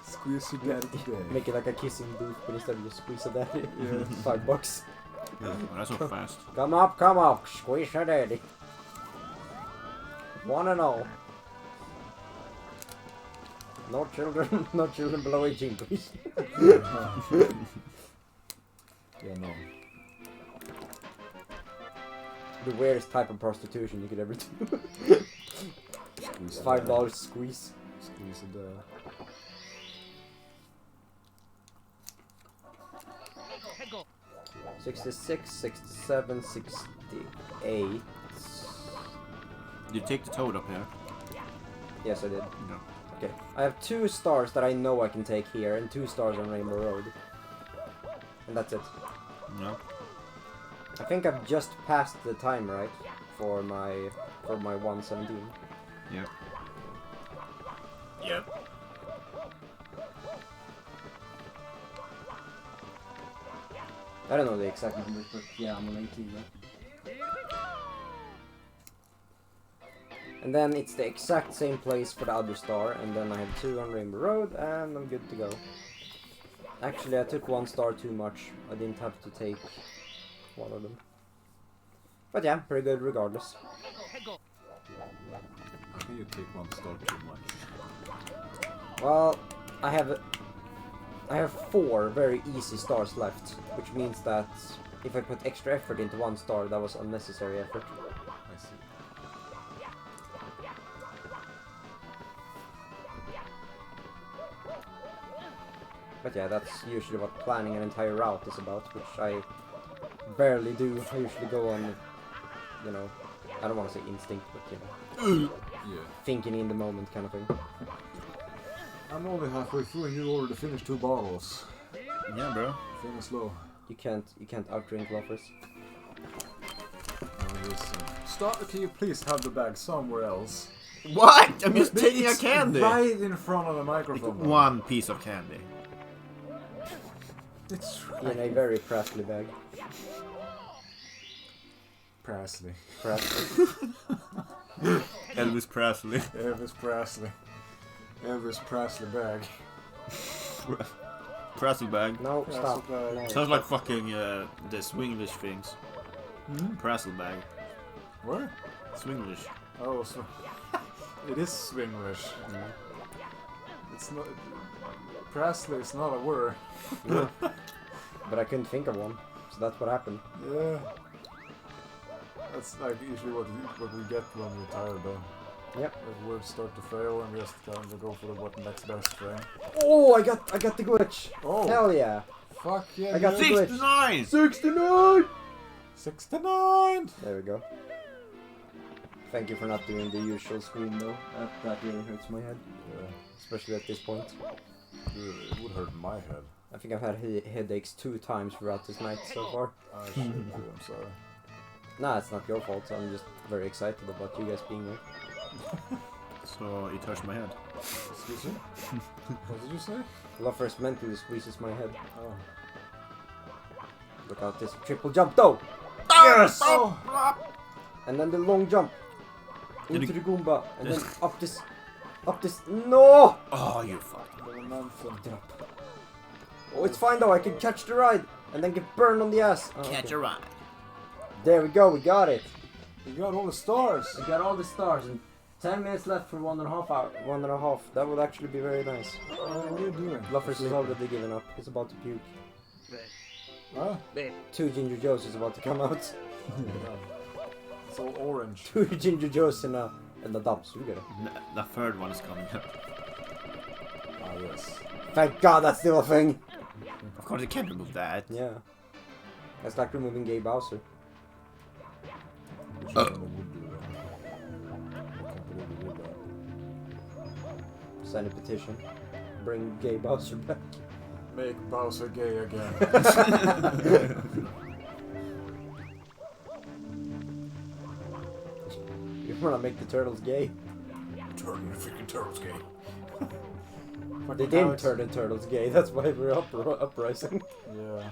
Squeeze your daddy today. Make it like a kissing booth, but instead of just squeeze a daddy. Yeah. $5. Oh, that's so fast. Come up, squeeze a daddy. One and all. No children, no children below 18, please. Yeah, no. The weirdest type of prostitution you could ever do. Squeeze a $5 daddy. squeeze. Squeeze a daddy. 66, 67, 68. You take the toad up here. Yes, I did. No. Okay. I have 2 stars that I know I can take here, and 2 stars on Rainbow Road. And that's it. No. I think I've just passed the time, right? For my 117. Yep. Yep. I don't know the exact numbers, but yeah, I'm on 18 now. And then it's the exact same place for the other star, and then I have 2 on Rainbow Road, and I'm good to go. Actually, I took 1 star too much. I didn't have to take one of them. But yeah, pretty good regardless. How can you take 1 star too much? Well, I have 4 very easy stars left, which means that if I put extra effort into 1 star, that was unnecessary effort. I see. But yeah, that's usually what planning an entire route is about, which I barely do. I usually go on, you know, I don't want to say instinct, but you know, Yeah. thinking in the moment kind of thing. I'm only halfway through and you already finished 2 bottles. Yeah, bro. Feeling slow. You can't outdrink Loffers. Stop! Can you please have the bag somewhere else? What? I'm just But taking a it's candy. right in front of the microphone. though. One piece of candy. It's In a very Presley bag. Presley. Presley. Elvis Presley. Elvis Presley. Elvis Presley bag. Presley bag. No, Presley stop. bag. No. Sounds like fucking the Swinglish things. Hmm? Presley bag. What? Swinglish. Oh, so it is Swinglish. It's not. Presley is not a word. No. But I couldn't think of one, so that's what happened. Yeah. That's like usually what we get when we're tired though. Yep. Like words start to fail and we just kind of go for the what next best thing. Oh, I got the glitch. Oh. Hell yeah. Fuck yeah. I got dude. the glitch. 69! 69. 69! There we go. Thank you for not doing the usual scream though. That really hurts my head, Yeah. especially at this point. Dude, it would hurt my head. I think I've had headaches 2 times throughout this night so far. I should do, I'm sorry. Nah, it's not your fault. I'm just very excited about you guys being here. So it hurts my head. Excuse me? What did you say? Loffers mentally squeezes my head. Oh. Look out this triple jump though! Yes! Oh. And then the long jump Did into you- the Goomba, and then up this. No! Oh, you fucking. The momentum. Oh, it's fine though. I can catch the ride and then get burned on the ass. Oh, Catch okay. a ride. There we go. We got it. You got all the stars! We got all the stars and 10 minutes left for 1.5 hour. 1.5. That would actually be very nice. What are you doing? Loffers is already given up. He's about to puke. Huh? 2 Ginger Joes is about to come out. It's all orange. 2 Ginger Joes in the dumps. You get it. The third one is coming up. Ah, yes. Thank God that's still a thing. Of course, you can't remove that. Yeah. That's like removing Gay Bowser. Which one would do that? I can't believe we did that. Sign a petition. Bring Gay Bowser back. Make Bowser gay again. You wanna make the turtles gay? Turn the freaking turtles gay. They Fucking didn't Alex. turn the turtles gay, that's why we're uprising. Yeah.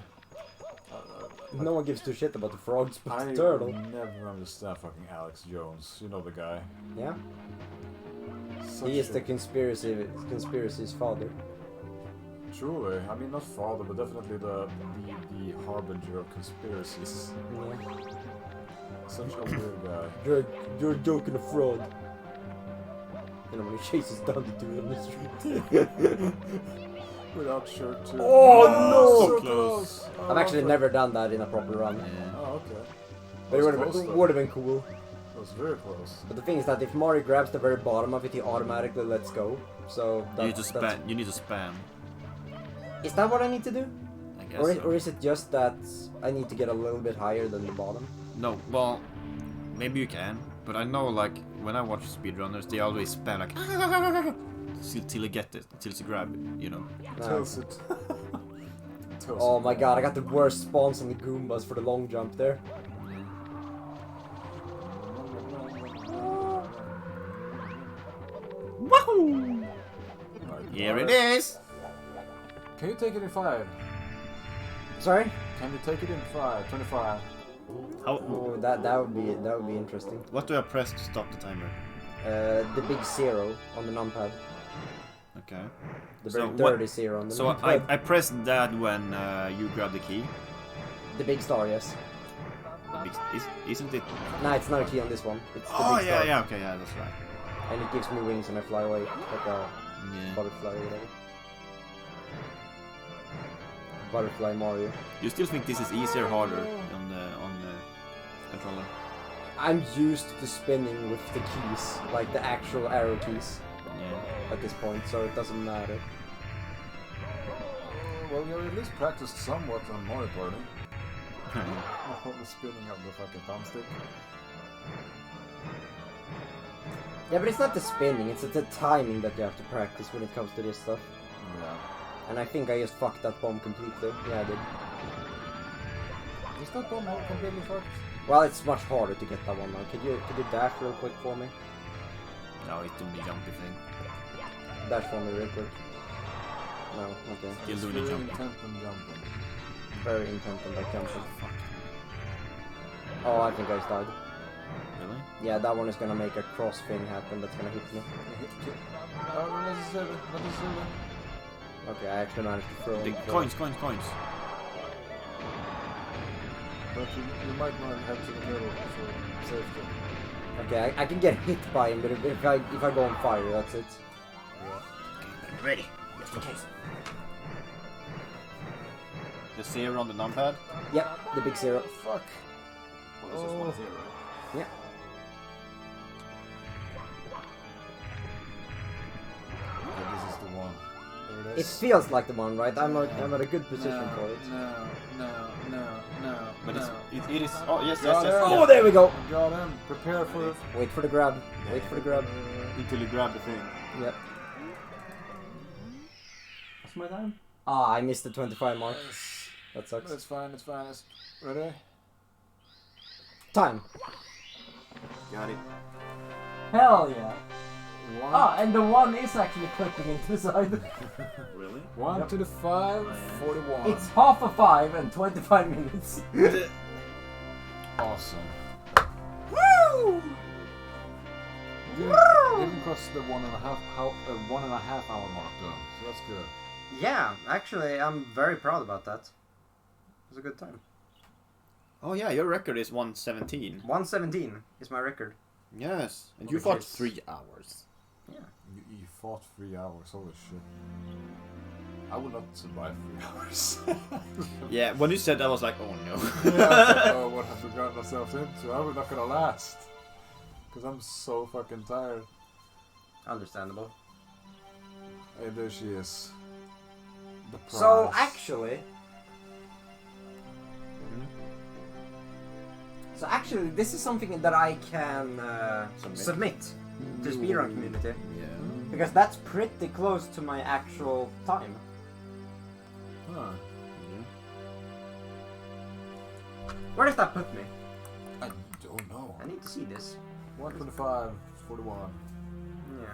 No one gives two shit about the frogs, but I the turtle. never understand fucking Alex Jones. You know the guy. Yeah. Such He is a- the conspiracy's father. Truly, I mean not father, but definitely the harbinger of conspiracies. Yeah. Such a weird guy. You're joking a fraud. You know when he chases down the dude on the street. Without shirt too. Oh, no! So So close! I've actually never done that in a proper run. Yeah. Oh, okay. But it That was close, though. would have been cool. That was very close. But the thing is that if Mario grabs the very bottom of it, he automatically lets go. So You need to that's... spam. You need to spam. Is that what I need to do? I guess. Or so. is it just that I need to get a little bit higher than the bottom? No, well, maybe you can, but I know like when I watch speedrunners, they always spam like till you get it, till you grab it, you know. No. Tells it. Tells Oh it. my god, I got the worst spawns on the Goombas for the long jump there. Wahoo! Right, Here got it is. Can you take it in 5? Sorry? Can you take it in 5? 25. How? Oh, that would be interesting. What do I press to stop the timer? The big 0 on the numpad. Okay. The So very what- dirty 0 on the So numpad. I pressed that when you grab the key. The big star, yes. The big, isn't it? Nah, it's not a key on this one. It's the Oh big yeah, star. yeah, okay, yeah, that's right. And it gives me wings and I fly away like a Yeah. butterfly or whatever. Butterfly Mario. You still think this is easier or harder on the controller? I'm used to spinning with the keys, like the actual arrow keys Yeah. at this point, so it doesn't matter. Well, you at least practiced somewhat on Mario Party. All the spinning of the fucking thumbstick. Yeah, but it's not the spinning, it's the timing that you have to practice when it comes to this stuff. Yeah. And I think I just fucked that bomb completely. Yeah, I did. Is that bomb all completely fucked? Well, it's much harder to get that one now. Could you dash real quick for me? No, it's doing the jumpy thing. Dash for me real quick. No, okay. Still It's doing the very jump. intent on jumping. Very intent on that jumping. Fuck. Oh, I think I just died. Really? Yeah, that one is gonna make a cross thing happen that's gonna hit me. Oh, not necessarily. Not necessarily. Okay, I actually managed to throw The him. coins. But you might not head to the middle for safety. Okay, I can get hit by him, but if I go on fire, that's it. Yeah. Ready. Just in case. The 0 on the numpad? Yep, the big 0. Fuck. Well, this is 1-0. Yeah. Okay, this is the one. There it It is. feels like the one, right? I'm at a good position for it. No. But it is. Oh, yes. Oh, there we go! Got him. Prepare for it. Wait for the grab. Wait for the grab. Until you grab the thing. Yep. What's my time? Ah, I missed the 25 mark. That sucks. It's fine. Ready? Time. Got it. Hell yeah. One. Ah, and the one is actually clipping into the side. Really? 1 to the 5, 41. It's half a 5 and 25 minutes. awesome. Woo! Didn't cross the 1.5 hour mark though, so that's good. Yeah, actually, I'm very proud about that. It was a good time. Oh yeah, your record is 1:17. 1:17 is my record. Yes, and Which you fought is- 3 hours. Yeah. You fought 3 hours, holy shit. I would not survive 3 hours. Yeah, when you said that, I was like, oh no. Yeah, I was like, oh, what have we gotten ourselves into? I was not gonna last. Because I'm so fucking tired. Understandable. Hey, there she is. The prize. So, actually... So actually, this is something that I can submit to the speedrun community. Yeah. Because that's pretty close to my actual time. Huh. Where does that put me? I don't know. I need to see this. 125, 41. Yeah.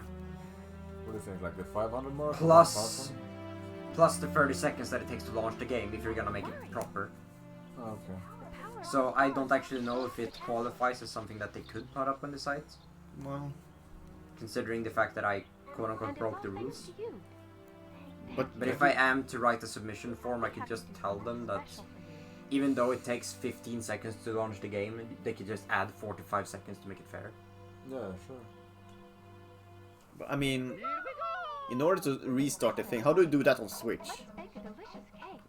What do you think? Like the 500 mark? Plus the 30 seconds that it takes to launch the game if you're gonna make it proper. Okay. So I don't actually know if it qualifies as something that they could put up on the site, Well, considering the fact that I quote-unquote broke the rules. but But if I am to write a submission form, I could just tell them that even though it takes 15 seconds to launch the game, they could just add 45 seconds to make it fair. Yeah, sure. But, I mean, in order to restart the thing, how do you do that on Switch?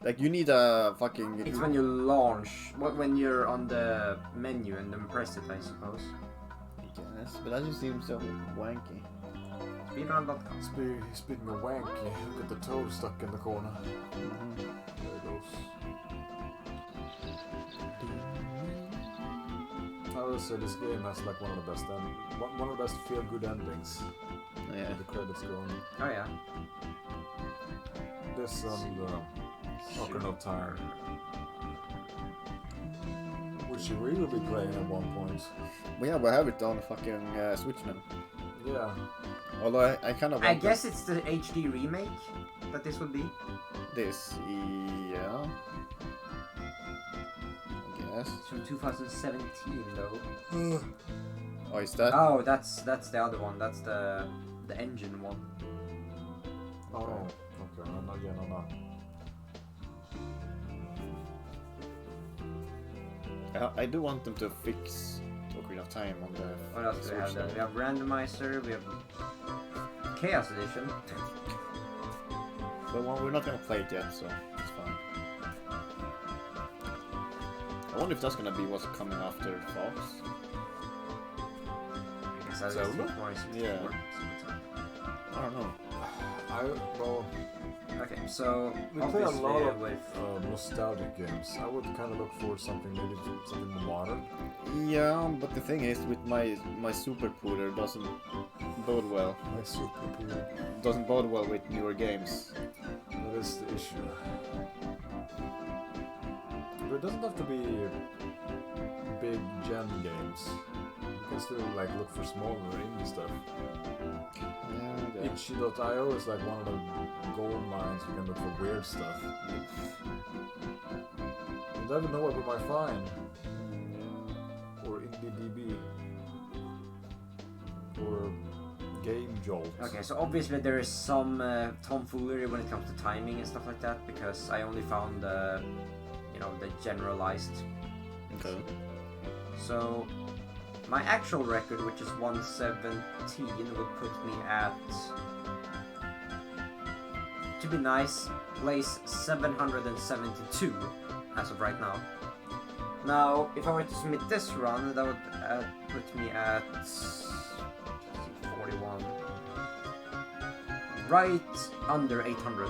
Like, you need a fucking... It's when you launch, when you're on the menu and then press it, I suppose. Yes, but that just seems so wanky. Speedrun.com. Speaking of wanky, look at the toad stuck in the corner. There it goes. I would say this game has like one of the best one of the best feel-good endings. Yeah. The credits going. Oh yeah. This and Ocarina of Time, which you really will be playing at one point. Well, yeah, we have it on fucking Switch now. Yeah. Although I kind of I guess it's the HD remake that this would be. this, yeah. I guess. It's from 2017 though. Oh, is that? Oh, that's the other one. That's the engine one. Oh, okay. No. I do want them to fix Ocarina of Time on the What else do we have Switch then? We have randomizer. We have Chaos Edition. But well, we're not gonna play it yet, so it's fine. I wonder if that's gonna be what's coming after Fox. I guess that's Zelda? Yeah. I don't know. Well, Okay, so we play a obviously lot of with nostalgic games. I would kind of look for something more modern. Yeah, but the thing is, with my super pooter doesn't bode well. My super cool. Doesn't bode well with newer games. That is the issue. But it doesn't have to be big gen games. You can still like look for smaller indie stuff. Yeah, Itchy.io is like one of the gold mines you can look for weird stuff. You never know what we might find. Or IndieDB. Or Game Jolt. Okay, so obviously there is some tomfoolery when it comes to timing and stuff like that, because I only found the generalized. Okay. So my actual record, which is 117, would put me at, to be nice, place 772 as of right now. Now, if I were to submit this run, that would put me at 41. Right under 800.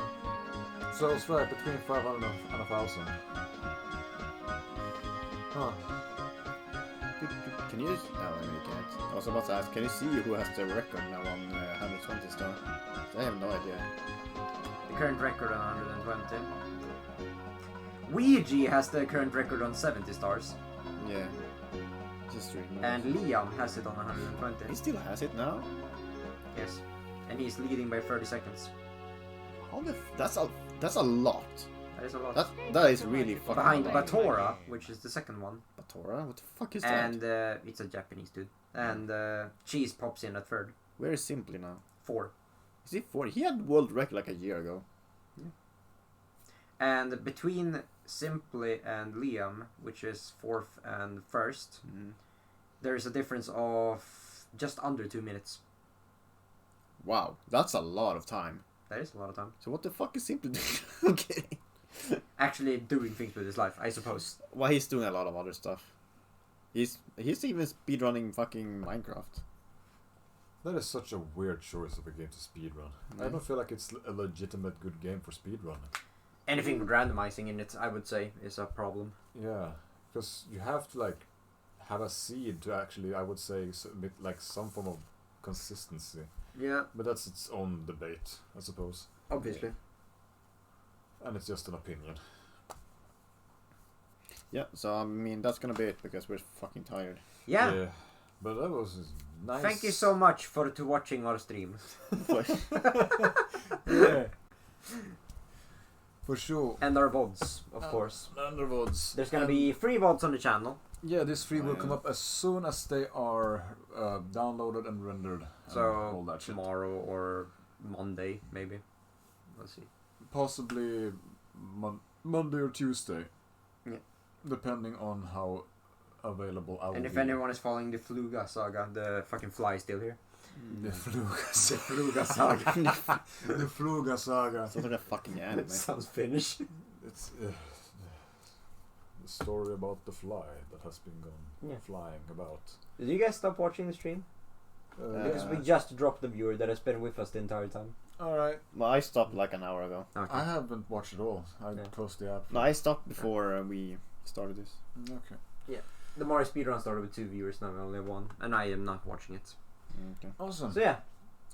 So it's right between 500 and 1,000. Huh. Can you? Oh, you can't. I was about to ask. Can you see who has the record now on 120 star? I have no idea. The current record on 120. Ouija has the current record on 70 stars. Yeah. Just stream. And Liam has it on 120. He still has it now. Yes. And he's leading by 30 seconds. How the? That's a lot. That is a lot. That is really fucking. Behind a lot. Batora, which is the second one. Batora? What the fuck is And that? it's a Japanese dude. And Cheese pops in at third. Where is Simply now? 4. Is he 40? He had world record like a year ago. Yeah. And between Simply and Liam, which is 4th and 1st, there is a difference of just under 2 minutes. Wow, that's a lot of time. That is a lot of time. So what the fuck is Simply doing? Okay. Actually doing things with his life, I suppose. Well, he's doing a lot of other stuff. He's even speedrunning fucking Minecraft. That is such a weird choice of a game to speedrun. Yeah. I don't feel like it's a legitimate good game for speedrunning. Anything with randomizing in it, I would say, is a problem. Yeah, because you have to like have a seed to actually, I would say, submit like some form of consistency. Yeah, But that's its own debate, I suppose. obviously. And it's just an opinion. Yeah, so I mean that's gonna be it because we're fucking tired. Yeah. But that was nice. Thank you so much for watching our stream. Yeah. For sure. And our VODs, of course. And the VODs. There's gonna be 3 VODs on the channel. Yeah, these 3 will come up as soon as they are downloaded and rendered. So and all that shit. tomorrow or Monday, maybe. Let's see. Possibly Monday or Tuesday. Yeah. Depending on how available I will And if be. anyone is following the Fluga saga, the fucking fly is still here. The Fluga Fluga saga. The Fluga saga. Sounds like a fucking anime. Sounds Finnish. It's the story about the fly that has been gone flying about. Did you guys stop watching the stream? Because we just dropped the viewer that has been with us the entire time. Alright. Well, I stopped like an hour ago. Okay. I haven't watched it all. I closed the app. No, I stopped before we started this. Okay. The Mario Speedrun started with 2 viewers, now we only have 1. And I am not watching it. Okay. Awesome. So yeah,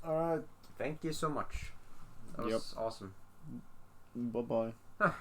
Alright. thank you so much. That was awesome. Bye bye.